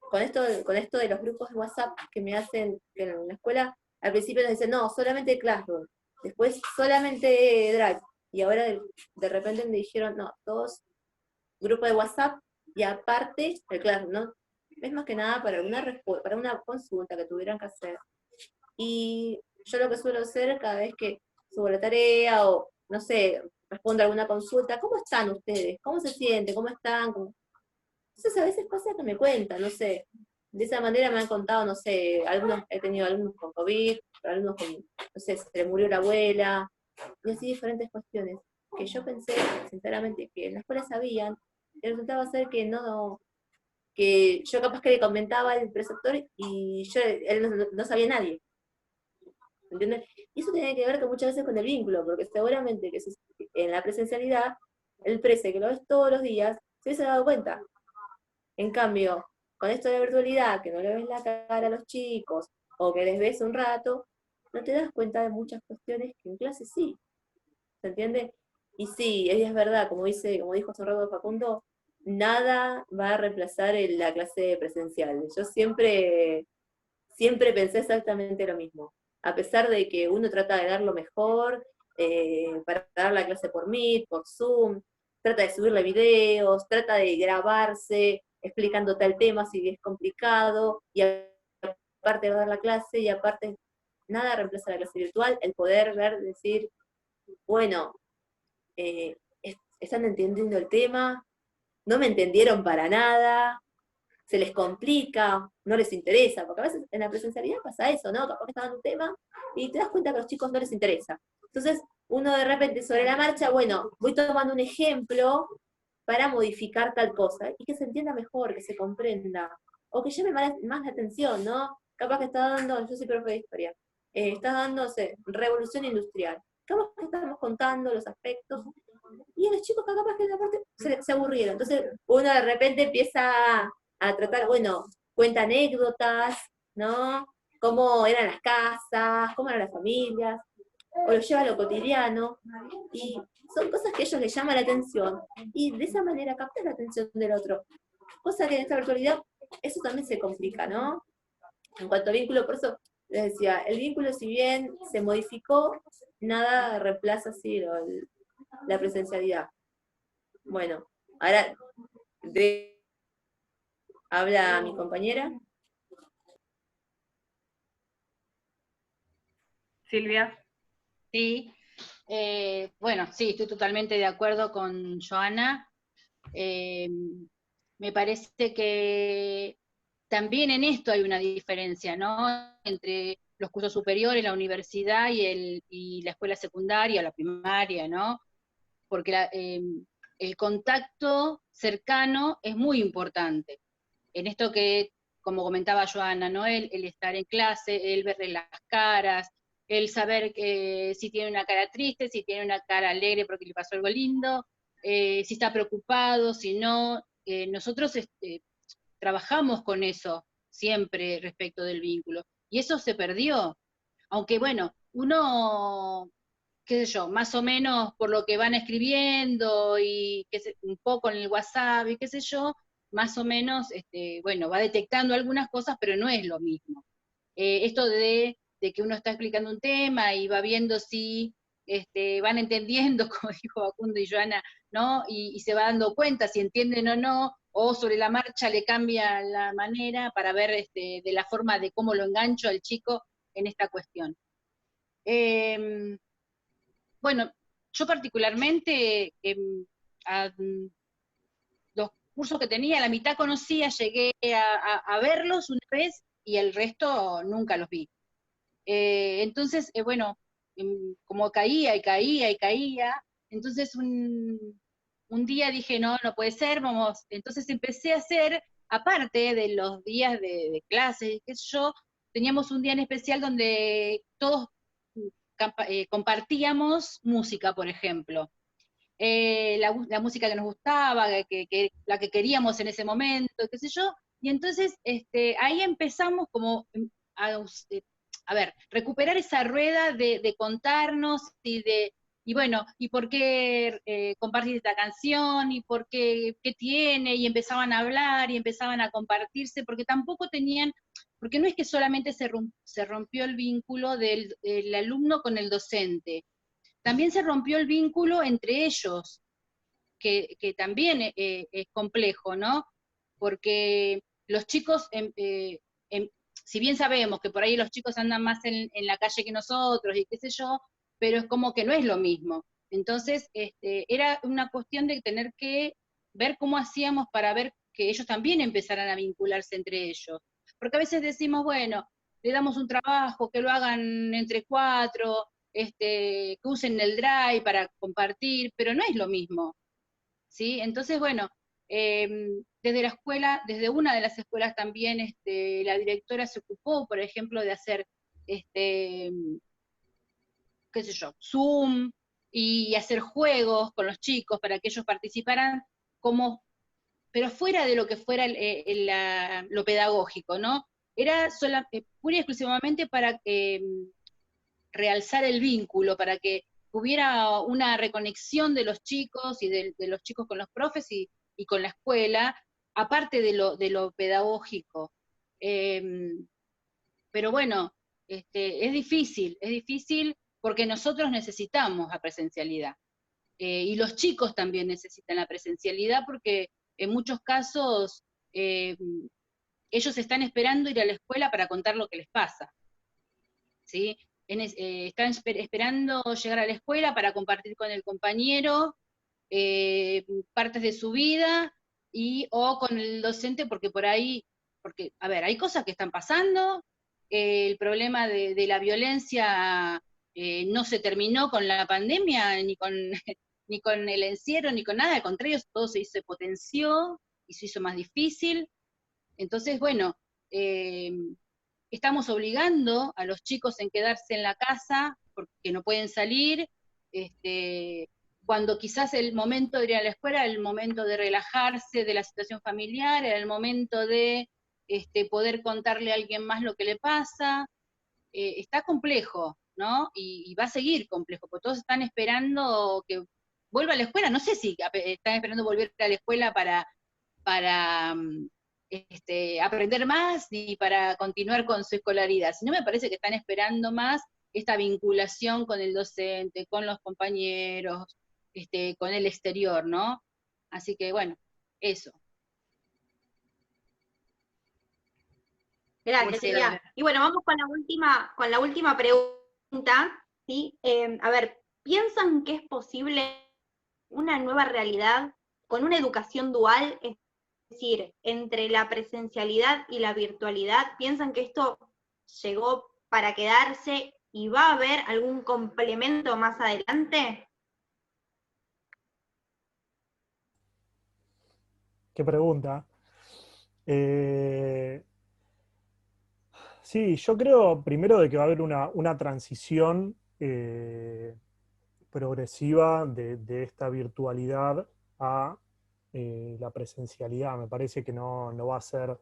con esto de los grupos de WhatsApp que me hacen que en la escuela, al principio nos dicen, no, solamente Classroom, después solamente Drive, y ahora de repente me dijeron, no, todos grupo de WhatsApp y aparte el Classroom, ¿no? Es más que nada para una consulta que tuvieran que hacer. Y yo lo que suelo hacer cada vez que subo la tarea o, no sé, respondo a alguna consulta, ¿cómo están ustedes? ¿Cómo se sienten? ¿Cómo están? Entonces a veces pasa que me cuentan, no sé, de esa manera me han contado, no sé, he tenido alumnos con COVID, alumnos con, no sé, se le murió la abuela, y así diferentes cuestiones, que yo pensé, sinceramente, que en la escuela sabían, y resultaba ser que que yo capaz que le comentaba al preceptor y él no sabía nadie. ¿Entiendes? Y eso tiene que ver que muchas veces con el vínculo, porque seguramente que en la presencialidad, el prese que lo ves todos los días, se hubiese dado cuenta. En cambio, con esto de la virtualidad, que no le ves la cara a los chicos, o que les ves un rato, no te das cuenta de muchas cuestiones que en clase sí. ¿Se entiende? Y sí, es verdad, como dijo hace un rato Facundo, nada va a reemplazar la clase presencial. Yo siempre pensé exactamente lo mismo. A pesar de que uno trata de dar lo mejor, para dar la clase por Meet, por Zoom, trata de subirle videos, trata de grabarse, explicando tal tema si es complicado, y aparte de dar la clase, y aparte, nada reemplaza la clase virtual, el poder ver, decir, bueno, están entendiendo el tema, no me entendieron para nada, se les complica, no les interesa, porque a veces en la presencialidad pasa eso, ¿no? Capaz que están en un tema y te das cuenta que a los chicos no les interesa. Entonces, uno de repente sobre la marcha, bueno, voy tomando un ejemplo para modificar tal cosa, y que se entienda mejor, que se comprenda, o que llame más la atención, ¿no? Capaz que está dando, yo soy profe de historia, está dándose revolución industrial. Capaz que estamos contando los aspectos, y a los chicos capaz que en la parte se aburrieron. Entonces, uno de repente empieza a tratar, bueno, cuenta anécdotas, ¿no? Cómo eran las casas, cómo eran las familias, o lo lleva a lo cotidiano, y son cosas que a ellos les llaman la atención, y de esa manera captan la atención del otro. Cosa que en esta virtualidad eso también se complica, ¿no? En cuanto al vínculo, por eso les decía, el vínculo si bien se modificó, nada reemplaza así la presencialidad. Bueno, ahora habla mi compañera. Silvia. Sí, bueno, sí, estoy totalmente de acuerdo con Joana. Me parece que también en esto hay una diferencia, ¿no? Entre los cursos superiores, la universidad y la escuela secundaria, la primaria, ¿no? Porque el contacto cercano es muy importante. En esto que como comentaba Joana, ¿no? El estar en clase, el verle las caras, el saber que si tiene una cara triste, si tiene una cara alegre porque le pasó algo lindo, si está preocupado, si no. Nosotros trabajamos con eso siempre respecto del vínculo, y eso se perdió. Aunque bueno, uno, qué sé yo, más o menos por lo que van escribiendo y un poco en el WhatsApp y qué sé yo, más o menos, bueno, va detectando algunas cosas, pero no es lo mismo. Esto de que uno está explicando un tema y va viendo si van entendiendo, como dijo Facundo y Joana, ¿no? Y se va dando cuenta si entienden o no, o sobre la marcha le cambia la manera para ver de la forma de cómo lo engancho al chico en esta cuestión. Bueno, yo particularmente, a los cursos que tenía, la mitad conocía, llegué a verlos una vez y el resto nunca los vi. Entonces, bueno, como caía y caía y caía, entonces un día dije, no, no puede ser, vamos, entonces empecé a hacer, aparte de los días de clase, qué sé yo, teníamos un día en especial donde todos compartíamos música, por ejemplo. La música que nos gustaba, la que queríamos en ese momento, qué sé yo, y entonces ahí empezamos como a ver, recuperar esa rueda de contarnos y bueno, y por qué compartir esta canción, y por qué tiene, y empezaban a hablar, y empezaban a compartirse, porque tampoco tenían, porque no es que solamente se rompió el vínculo del alumno con el docente, también se rompió el vínculo entre ellos, que también es complejo, ¿no? Porque los chicos, si bien sabemos que por ahí los chicos andan más en la calle que nosotros y qué sé yo, pero es como que no es lo mismo. Entonces, era una cuestión de tener que ver cómo hacíamos para ver que ellos también empezaran a vincularse entre ellos. Porque a veces decimos, bueno, le damos un trabajo, que lo hagan entre cuatro, que usen el Drive para compartir, pero no es lo mismo, ¿sí? Entonces, bueno, desde la escuela, desde una de las escuelas también, la directora se ocupó, por ejemplo, de hacer, qué sé yo, Zoom, y hacer juegos con los chicos para que ellos participaran, como, pero fuera de lo que fuera lo pedagógico, ¿no? Era pura y exclusivamente para realzar el vínculo, para que hubiera una reconexión de los chicos y de los chicos con los profes y con la escuela, aparte de lo pedagógico. Pero bueno, es difícil porque nosotros necesitamos la presencialidad. Y los chicos también necesitan la presencialidad porque en muchos casos ellos están esperando ir a la escuela para contar lo que les pasa, ¿sí? Están esperando llegar a la escuela para compartir con el compañero partes de su vida o con el docente, porque por ahí, porque, a ver, hay cosas que están pasando, el problema de la violencia no se terminó con la pandemia, ni con, ni con el encierro, ni con nada, al contrario, todo se potenció y se hizo más difícil. Entonces, bueno, estamos obligando a los chicos en quedarse en la casa porque no pueden salir, cuando quizás el momento de ir a la escuela era el momento de relajarse de la situación familiar, era el momento de poder contarle a alguien más lo que le pasa. Está complejo, ¿no? Y va a seguir complejo, porque todos están esperando que vuelva a la escuela. No sé si están esperando volver a la escuela para aprender más ni para continuar con su escolaridad, sino me parece que están esperando más esta vinculación con el docente, con los compañeros, con el exterior, ¿no? Así que bueno, eso. Gracias, Silvia. Y bueno, vamos con la última pregunta, ¿sí? A ver, ¿piensan que es posible una nueva realidad con una educación dual? Es decir, entre la presencialidad y la virtualidad, ¿piensan que esto llegó para quedarse y va a haber algún complemento más adelante? Qué pregunta. Sí, yo creo primero de que va a haber una transición progresiva de esta virtualidad a la presencialidad. Me parece que no va a ser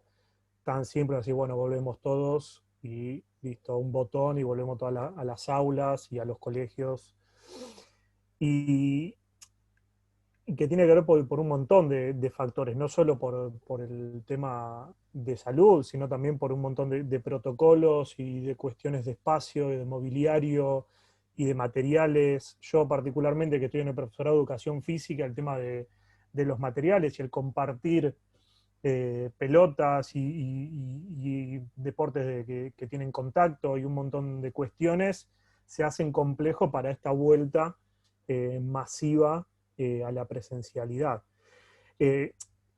tan simple así, bueno, volvemos todos y listo, un botón y volvemos todas a las aulas y a los colegios. Y que tiene que ver por un montón de factores, no solo por el tema de salud, sino también por un montón de protocolos y de cuestiones de espacio, y de mobiliario y de materiales. Yo particularmente, que estoy en el profesorado de educación física, el tema de los materiales y el compartir pelotas y deportes que tienen contacto y un montón de cuestiones, se hacen complejos para esta vuelta masiva a la presencialidad.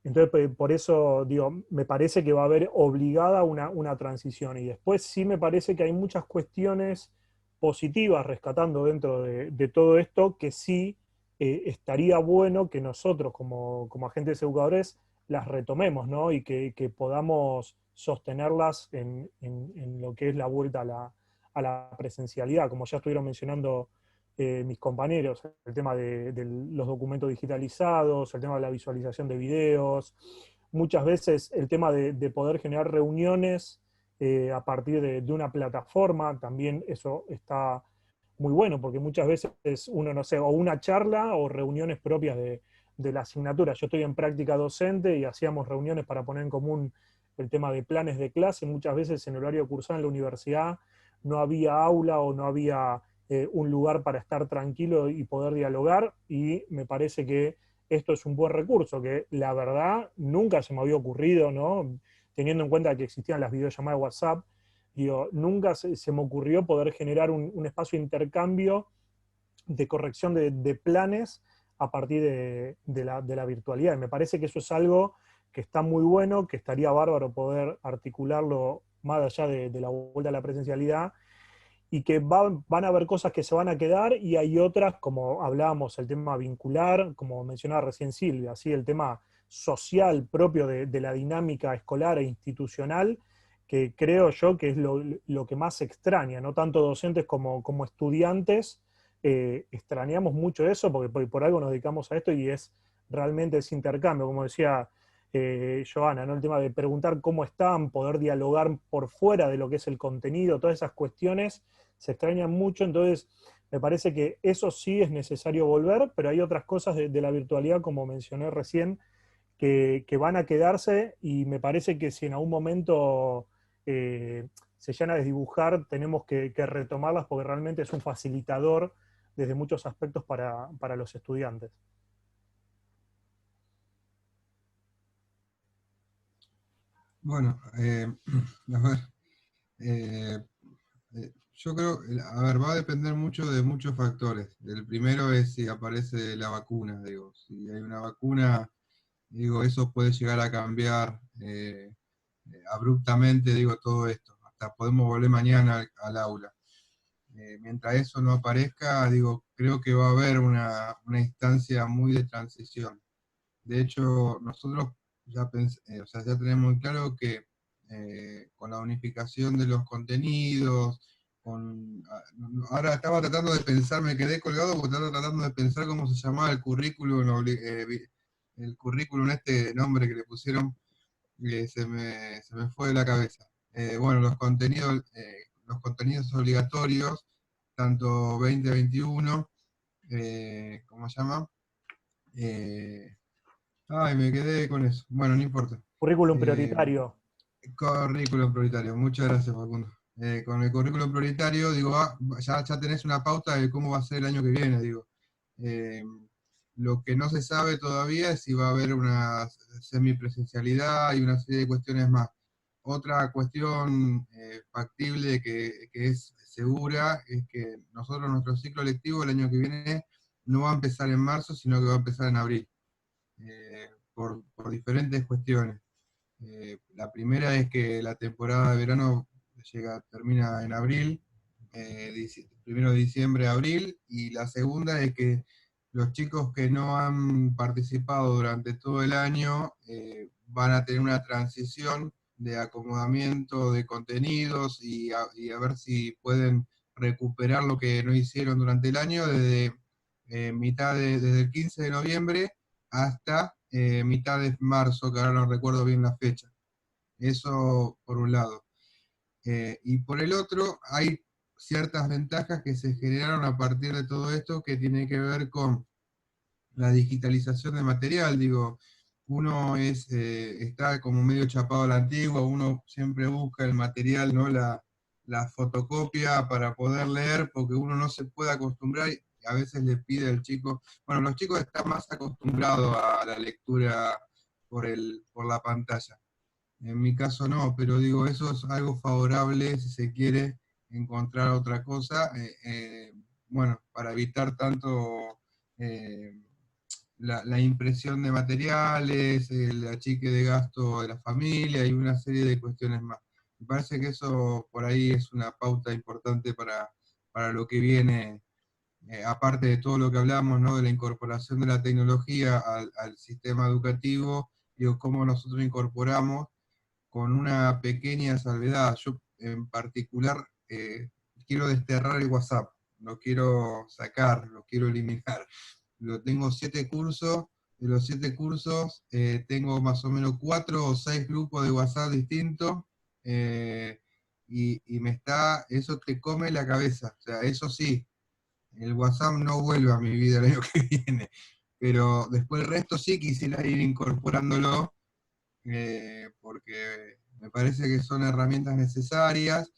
Entonces, por eso digo, me parece que va a haber obligada una transición. Y después sí me parece que hay muchas cuestiones positivas rescatando dentro de todo esto que sí estaría bueno que nosotros como agentes educadores las retomemos, ¿no? Y que podamos sostenerlas en lo que es la vuelta a la presencialidad, como ya estuvieron mencionando mis compañeros, el tema de los documentos digitalizados, el tema de la visualización de videos, muchas veces el tema de poder generar reuniones a partir de una plataforma, también eso está muy bueno, porque muchas veces uno, no sé, o una charla o reuniones propias de la asignatura. Yo estoy en práctica docente y hacíamos reuniones para poner en común el tema de planes de clase. Muchas veces en el horario cursal en la universidad no había aula o no había un lugar para estar tranquilo y poder dialogar, y me parece que esto es un buen recurso, que la verdad nunca se me había ocurrido, ¿no? Teniendo en cuenta que existían las videollamadas de WhatsApp, digo, nunca se me ocurrió poder generar un espacio de intercambio, de corrección de planes a partir de la virtualidad. Y me parece que eso es algo que está muy bueno, que estaría bárbaro poder articularlo más allá de la vuelta a la presencialidad, y que van a haber cosas que se van a quedar y hay otras, como hablábamos, el tema vincular, como mencionaba recién Silvia, ¿sí? El tema social propio de la dinámica escolar e institucional, que creo yo que es lo que más extraña, no tanto docentes como estudiantes, extrañamos mucho eso, porque por algo nos dedicamos a esto y es realmente ese intercambio, como decía Joana, ¿no? El tema de preguntar cómo están, poder dialogar por fuera de lo que es el contenido, todas esas cuestiones se extrañan mucho. Entonces me parece que eso sí es necesario volver, pero hay otras cosas de la virtualidad, como mencioné recién, que van a quedarse, y me parece que si en algún momento se llegan a desdibujar, tenemos que retomarlas, porque realmente es un facilitador desde muchos aspectos para los estudiantes. Bueno, a ver, yo creo, a ver, va a depender mucho de muchos factores. El primero es si aparece la vacuna, digo, si hay una vacuna, digo, eso puede llegar a cambiar abruptamente, digo, todo esto. Hasta podemos volver mañana al aula. Mientras eso no aparezca, digo, creo que va a haber una instancia muy de transición. De hecho, nosotros ya, o sea, ya tenemos muy claro que con la unificación de los contenidos, ahora estaba tratando de pensar, me quedé colgado porque estaba tratando de pensar cómo se llamaba el currículum, el currículum, este nombre que le pusieron, se me fue de la cabeza. Bueno, los contenidos obligatorios, tanto 2021, ¿cómo se llama? Ay, me quedé con eso. Bueno, no importa. Currículum Eh, prioritario. Currículum prioritario. Muchas gracias, Facundo. Con el currículum prioritario, digo, ya tenés una pauta de cómo va a ser el año que viene, digo. Eh, lo que no se sabe todavía es si va a haber una semipresencialidad y una serie de cuestiones más. Otra cuestión factible que es segura es que nosotros, nuestro ciclo lectivo el año que viene no va a empezar en marzo, sino que va a empezar en abril. Por diferentes cuestiones. La primera es que la temporada de verano termina en abril, 1 de diciembre, abril, y la segunda es que los chicos que no han participado durante todo el año van a tener una transición de acomodamiento de contenidos y a ver si pueden recuperar lo que no hicieron durante el año desde desde el 15 de noviembre hasta mitad de marzo, que ahora no recuerdo bien la fecha. Eso por un lado. Y por el otro, hay ciertas ventajas que se generaron a partir de todo esto que tiene que ver con la digitalización de material. Digo, uno está como medio chapado a la antigua, uno siempre busca el material, ¿no? La fotocopia para poder leer, porque uno no se puede acostumbrar, y a veces le pide al chico, bueno, los chicos están más acostumbrados a la lectura por la pantalla. En mi caso no, pero digo, eso es algo favorable si se quiere encontrar otra cosa, bueno, para evitar tanto la impresión de materiales, el achique de gasto de la familia y una serie de cuestiones más. Me parece que eso por ahí es una pauta importante para lo que viene, aparte de todo lo que hablamos, ¿no? De la incorporación de la tecnología al sistema educativo, digo, cómo nosotros incorporamos con una pequeña salvedad. Yo en particular quiero desterrar el WhatsApp, lo quiero sacar, lo quiero eliminar. Tengo 7 cursos, de los 7 cursos tengo más o menos 4 o 6 grupos de WhatsApp distintos, y eso te come la cabeza. O sea, eso sí, el WhatsApp no vuelve a mi vida el año que viene, pero después el resto sí quisiera ir incorporándolo, porque me parece que son herramientas necesarias,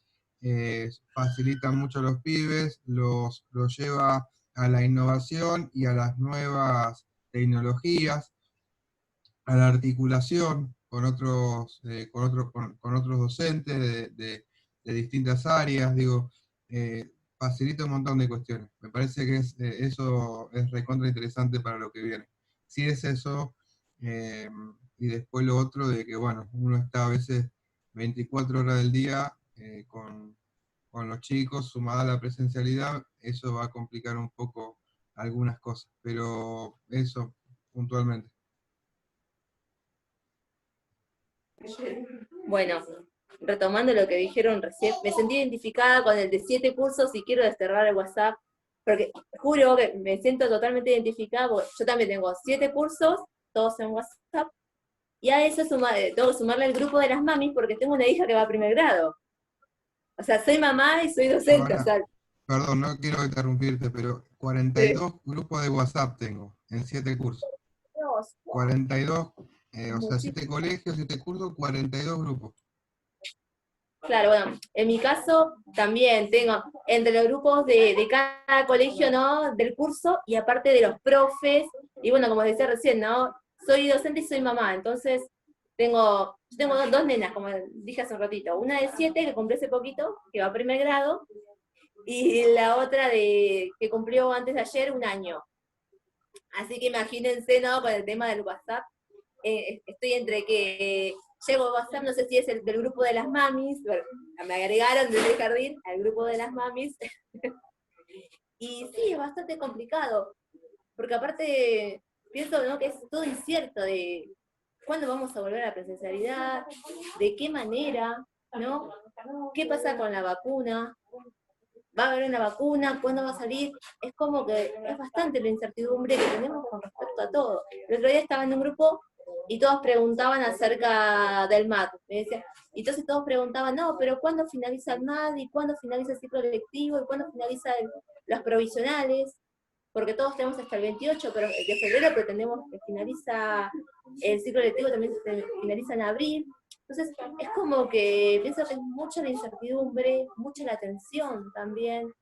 facilitan mucho a los pibes, los lleva a la innovación y a las nuevas tecnologías, a la articulación con otros, con otros docentes de distintas áreas, digo, facilita un montón de cuestiones. Me parece que eso es recontra interesante para lo que viene. Si es eso, y después lo otro de que, bueno, uno está a veces 24 horas del día con los chicos, sumada a la presencialidad, eso va a complicar un poco algunas cosas, pero eso puntualmente. Bueno, retomando lo que dijeron recién, me sentí identificada con el de 7 cursos y quiero desterrar el WhatsApp, porque juro que me siento totalmente identificada, porque yo también tengo 7 cursos, todos en WhatsApp, y a eso tengo que sumarle el grupo de las mamis porque tengo una hija que va a primer grado. O sea, soy mamá y soy docente. Ahora, o sea, perdón, no quiero interrumpirte, pero 42 grupos de WhatsApp tengo en 7 cursos. 42, o sea, 7 colegios, 7 cursos, 42 grupos. Claro, bueno, en mi caso también tengo entre los grupos de cada colegio, ¿no? Del curso, y aparte de los profes, y bueno, como decía recién, ¿no? Soy docente y soy mamá, entonces yo tengo dos nenas, como dije hace un ratito, una de 7 que cumplió hace poquito, que va a primer grado, y la otra que cumplió antes de ayer 1 año. Así que imagínense, ¿no? Con el tema del WhatsApp, estoy entre que llego a WhatsApp, no sé si es el del grupo de las mamis, bueno, me agregaron desde el jardín al grupo de las mamis, y sí, es bastante complicado, porque aparte pienso, ¿no? Que es todo incierto de cuándo vamos a volver a la presencialidad, de qué manera, ¿no? ¿Qué pasa con la vacuna? ¿Va a haber una vacuna? ¿Cuándo va a salir? Es como que es bastante la incertidumbre que tenemos con respecto a todo. El otro día estaba en un grupo y todos preguntaban acerca del MAT. Y entonces todos preguntaban, no, pero ¿cuándo finaliza el MAT? ¿Y cuándo finaliza el ciclo lectivo? ¿Y cuándo finaliza los provisionales? Porque todos tenemos hasta el 28 de febrero, pero tenemos que finaliza el ciclo lectivo, también finaliza en abril. Entonces, es como que pienso que es mucha la incertidumbre, mucha la tensión también,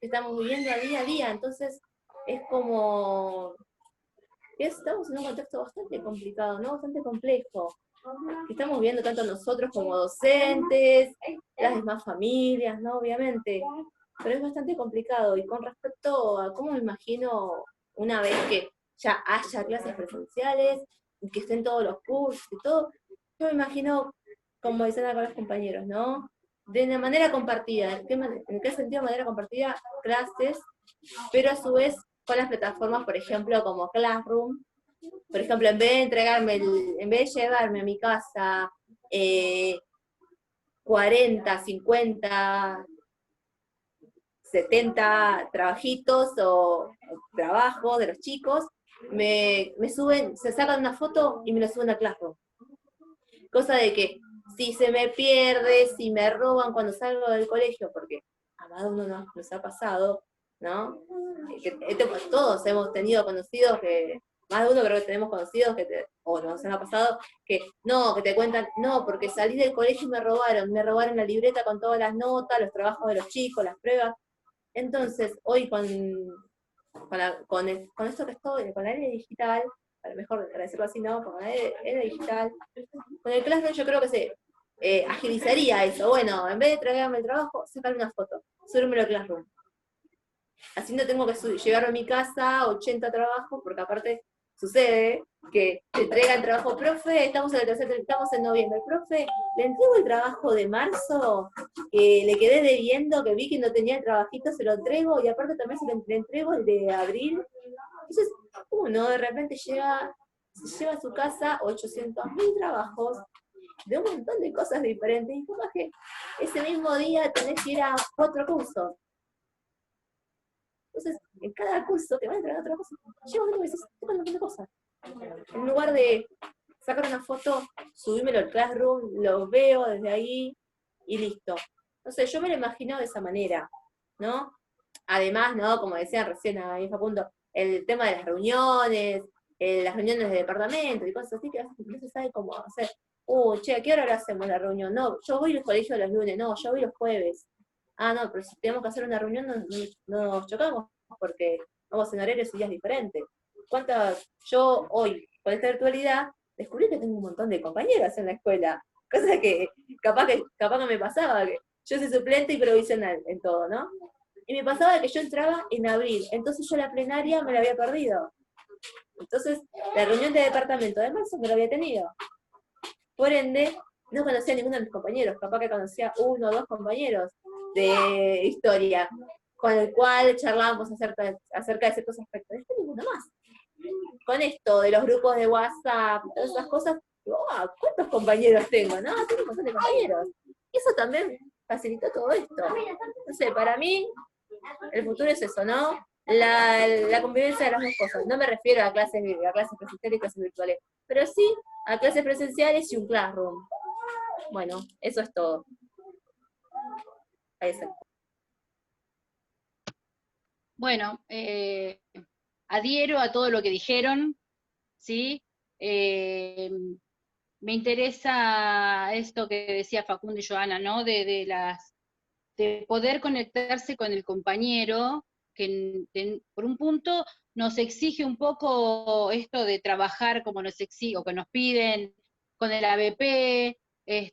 que estamos viviendo día a día. Entonces, es como que estamos en un contexto bastante complicado, ¿no? Bastante complejo. Que estamos viendo tanto nosotros como docentes, las demás familias, ¿no? Obviamente. Pero es bastante complicado. Y con respecto a cómo me imagino una vez que ya haya clases presenciales, y que estén todos los cursos y todo, yo me imagino, como dicen acá los compañeros, ¿no? De una manera compartida. ¿En qué sentido manera compartida? Clases, pero a su vez con las plataformas, por ejemplo, como Classroom. Por ejemplo, en vez de llevarme a mi casa 40, 50, 70 trabajitos o trabajos de los chicos, me suben, se sacan una foto y me la suben a Classroom. Cosa de que si se me pierde, si me roban cuando salgo del colegio, porque a cada uno nos ha pasado, ¿no? Todos hemos tenido conocidos que, más de uno creo que tenemos conocidos o nos ha pasado, que te cuentan, no, porque salí del colegio y me robaron la libreta con todas las notas, los trabajos de los chicos, las pruebas. Entonces, hoy con esto que estoy, con la era digital, a lo mejor decirlo así, no, con la era digital, con el Classroom yo creo que se agilizaría eso. Bueno, en vez de traerme el trabajo, sacar una foto, subírmelo al Classroom. Así no tengo que llevar a mi casa 80 trabajos, porque aparte sucede que te entregan trabajo, profe, estamos en noviembre, profe, le entrego el trabajo de marzo, que le quedé debiendo, que vi que no tenía el trabajito, se lo entrego, y aparte también le entrego el de abril. Entonces, uno de repente se lleva a su casa 800.000 trabajos, de un montón de cosas diferentes, y capaz que ese mismo día tenés que ir a 4 cursos. Entonces, en cada curso te van a entregar otra cosa. Llevas uno y dices, tengo un montón de cosas. En lugar de sacar una foto, subímelo al Classroom, lo veo desde ahí y listo. Entonces, yo me lo imagino de esa manera, ¿no? Además, ¿no? Como decía recién ahí Facundo, el tema de las reuniones de departamento y cosas así, que a veces no se sabe cómo hacer. Che, ¿a qué hora hacemos la reunión? No, yo voy al colegio los lunes, no, yo voy los jueves. Ah, no, pero si tenemos que hacer una reunión nos chocamos porque vamos en horarios y días diferentes. Yo hoy, con esta virtualidad, descubrí que tengo un montón de compañeras en la escuela, cosa que capaz que me pasaba, que yo soy suplente y provisional en todo, ¿no? Y me pasaba que yo entraba en abril, entonces yo la plenaria me la había perdido. Entonces, la reunión de departamento de marzo me la había tenido. Por ende, no conocía a ninguno de mis compañeros, capaz que conocía 1 o 2 compañeros de historia, con el cual charlábamos acerca de ciertos aspectos. Después ninguno más. Con esto de los grupos de WhatsApp, todas esas cosas, digo, ¿cuántos compañeros tengo? No, tengo un montón de compañeros. Y eso también facilitó todo esto. No sé, para mí, el futuro es eso, ¿no? La convivencia de las dos cosas. No me refiero a clases presenciales y clases virtuales, pero sí a clases presenciales y un Classroom. Bueno, eso es todo. Ahí está. Bueno, adhiero a todo lo que dijeron, ¿sí? Me interesa esto que decía Facundo y Joana, ¿no? De poder conectarse con el compañero, que por un punto nos exige un poco esto de trabajar como nos exige, o que nos piden con el ABP,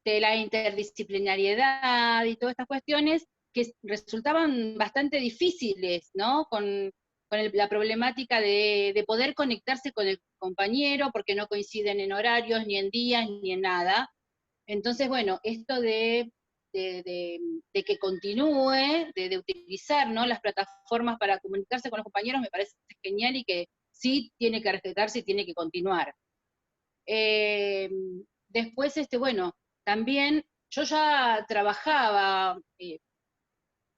la interdisciplinariedad y todas estas cuestiones que resultaban bastante difíciles, ¿no? Con la problemática de poder conectarse con el compañero, porque no coinciden en horarios, ni en días, ni en nada. Entonces, bueno, esto de que continúe, de utilizar, ¿no?, las plataformas para comunicarse con los compañeros, me parece genial y que sí tiene que respetarse y tiene que continuar. Después, bueno, también yo ya trabajaba,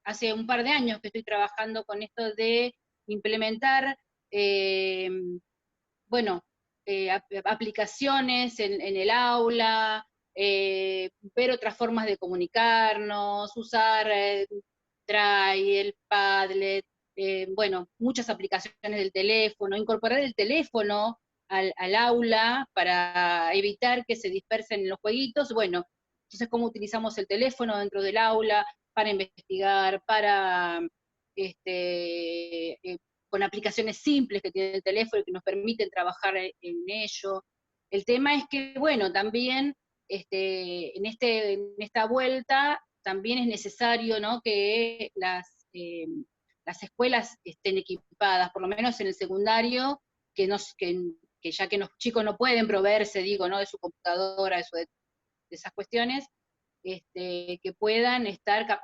hace un par de años que estoy trabajando con esto de implementar, bueno, aplicaciones en el aula, ver otras formas de comunicarnos, usar Drive, el Padlet, bueno, muchas aplicaciones del teléfono, incorporar el teléfono al aula para evitar que se dispersen los jueguitos. Bueno, entonces cómo utilizamos el teléfono dentro del aula para investigar, para con aplicaciones simples que tiene el teléfono y que nos permiten trabajar en ello. El tema es que, bueno, también en esta vuelta también es necesario, ¿no?, que las escuelas estén equipadas, por lo menos en el secundario, que ya que los chicos no pueden proveerse, digo, ¿no?, de su computadora, de esas cuestiones, que puedan estar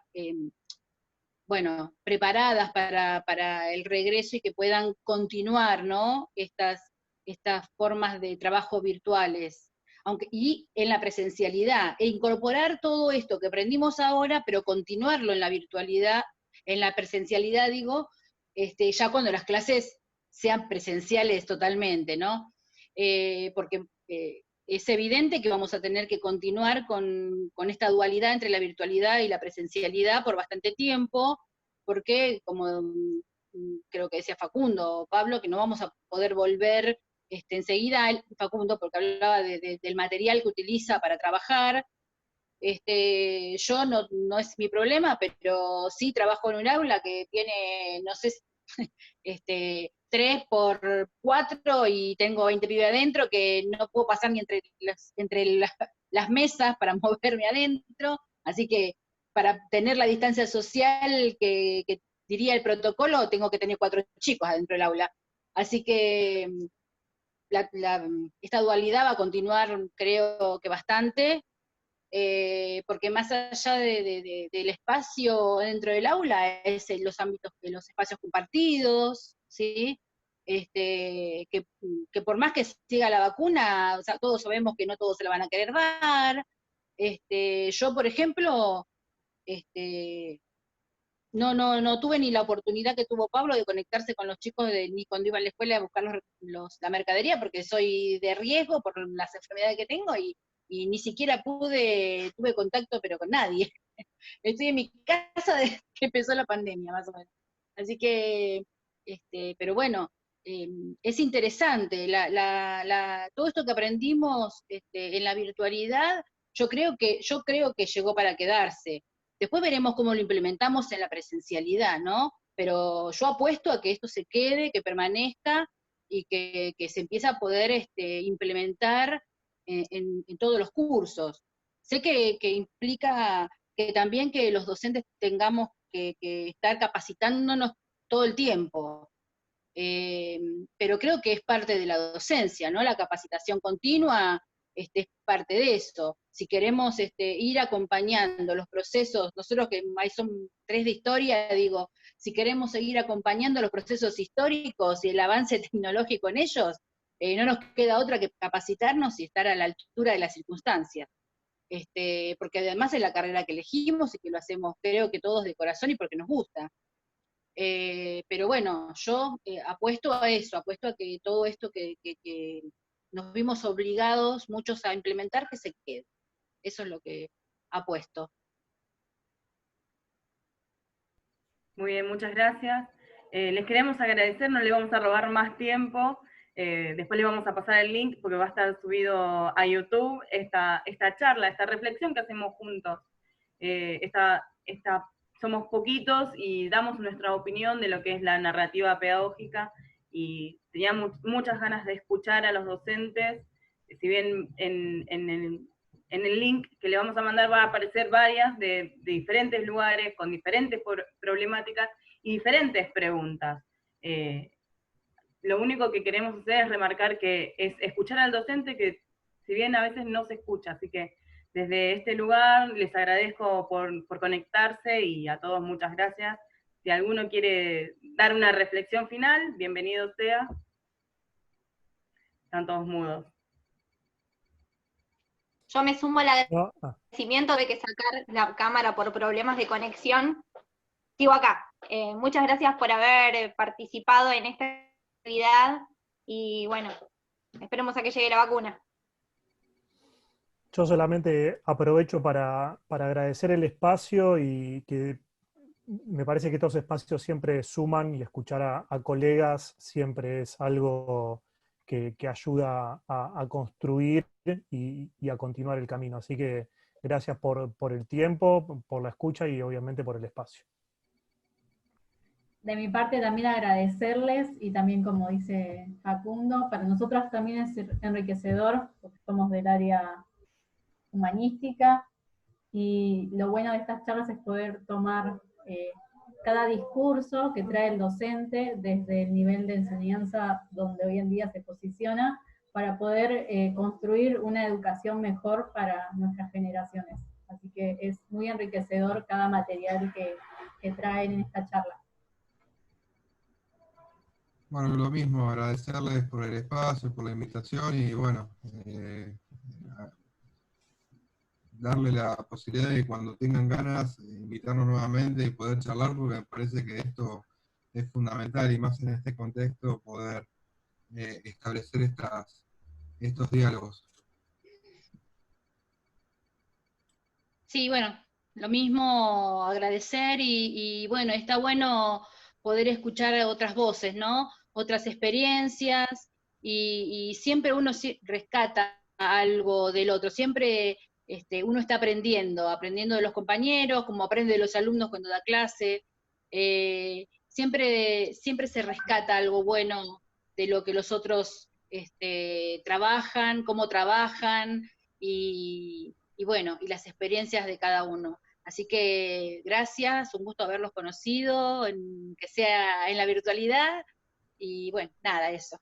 bueno, preparadas para el regreso y que puedan continuar, ¿no?, estas formas de trabajo virtuales. y en la presencialidad, e incorporar todo esto que aprendimos ahora, pero continuarlo en la virtualidad, en la presencialidad digo, ya cuando las clases sean presenciales totalmente, ¿no? Porque es evidente que vamos a tener que continuar con esta dualidad entre la virtualidad y la presencialidad por bastante tiempo, porque, como creo que decía Facundo, Pablo, que no vamos a poder volver enseguida, Facundo, porque hablaba del material que utiliza para trabajar. Yo no es mi problema, pero sí trabajo en un aula que tiene, no sé, 3x4 y tengo 20 pibes adentro que no puedo pasar ni entre las mesas para moverme adentro, así que para tener la distancia social que diría el protocolo, tengo que tener 4 chicos adentro del aula. Así que esta dualidad va a continuar, creo que bastante, porque más allá del espacio dentro del aula, es los ámbitos, los espacios compartidos, ¿sí? Que por más que siga la vacuna, o sea, todos sabemos que no todos se la van a querer dar. Yo, por ejemplo, no tuve ni la oportunidad que tuvo Pablo de conectarse con los chicos ni cuando iba a la escuela a buscar la mercadería, porque soy de riesgo por las enfermedades que tengo y ni siquiera tuve contacto pero con nadie. Estoy en mi casa desde que empezó la pandemia, más o menos. Así que, pero bueno, es interesante, todo esto que aprendimos en la virtualidad, yo creo que llegó para quedarse. Después veremos cómo lo implementamos en la presencialidad, ¿no? Pero yo apuesto a que esto se quede, que permanezca y que se empiece a poder implementar en todos los cursos. Sé que implica que también que los docentes tengamos que estar capacitándonos todo el tiempo, pero creo que es parte de la docencia, ¿no? La capacitación continua es parte de eso. Si queremos ir acompañando los procesos, nosotros que ahí son 3 de historia, digo, si queremos seguir acompañando los procesos históricos y el avance tecnológico en ellos, no nos queda otra que capacitarnos y estar a la altura de las circunstancias. Porque además es la carrera que elegimos y que lo hacemos, creo que todos de corazón y porque nos gusta. Pero bueno, yo apuesto a eso, apuesto a que todo esto que nos vimos obligados muchos a implementar, que se quede. Eso es lo que apuesto. Muy bien, muchas gracias. Les queremos agradecer, no le vamos a robar más tiempo. Después le vamos a pasar el link porque va a estar subido a YouTube esta charla, esta reflexión que hacemos juntos. Somos poquitos y damos nuestra opinión de lo que es la narrativa pedagógica y tenía muchas ganas de escuchar a los docentes. Si bien en el link que le vamos a mandar va a aparecer varias de diferentes lugares, con diferentes problemáticas y diferentes preguntas. Lo único que queremos hacer es remarcar que es escuchar al docente, que si bien a veces no se escucha, así que desde este lugar les agradezco por conectarse y a todos muchas gracias. Si alguno quiere dar una reflexión final, bienvenido sea. Están todos mudos. Yo me sumo al agradecimiento de que sacar la cámara por problemas de conexión. Sigo acá. Muchas gracias por haber participado en esta actividad y bueno, esperemos a que llegue la vacuna. Yo solamente aprovecho para agradecer el espacio y que me parece que estos espacios siempre suman y escuchar a colegas siempre es algo que ayuda a construir y a continuar el camino. Así que gracias por el tiempo, por la escucha y obviamente por el espacio. De mi parte también agradecerles y también, como dice Facundo, para nosotros también es enriquecedor porque somos del área humanística y lo bueno de estas charlas es poder tomar cada discurso que trae el docente desde el nivel de enseñanza donde hoy en día se posiciona para poder construir una educación mejor para nuestras generaciones. Así que es muy enriquecedor cada material que traen en esta charla. Bueno, lo mismo, agradecerles por el espacio, por la invitación y bueno, darle la posibilidad de que cuando tengan ganas, invitarnos nuevamente y poder charlar, porque me parece que esto es fundamental, y más en este contexto, poder establecer estos diálogos. Sí, bueno, lo mismo agradecer y bueno, está bueno poder escuchar otras voces, ¿no? Otras experiencias y siempre uno rescata algo del otro, siempre uno está aprendiendo de los compañeros, como aprende de los alumnos cuando da clase, siempre se rescata algo bueno de lo que los otros trabajan, cómo trabajan y bueno, y las experiencias de cada uno. Así que gracias, un gusto haberlos conocido, que sea en la virtualidad, y bueno, nada, eso.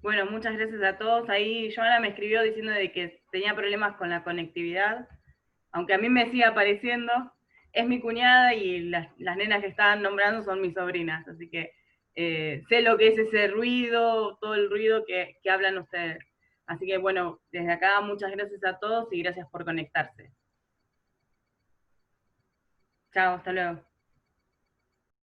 Bueno, muchas gracias a todos. Ahí Joana me escribió diciendo de que tenía problemas con la conectividad, aunque a mí me sigue apareciendo. Es mi cuñada y las nenas que estaban nombrando son mis sobrinas, así que sé lo que es ese ruido, todo el ruido que hablan ustedes. Así que bueno, desde acá muchas gracias a todos y gracias por conectarse. Chao, hasta luego.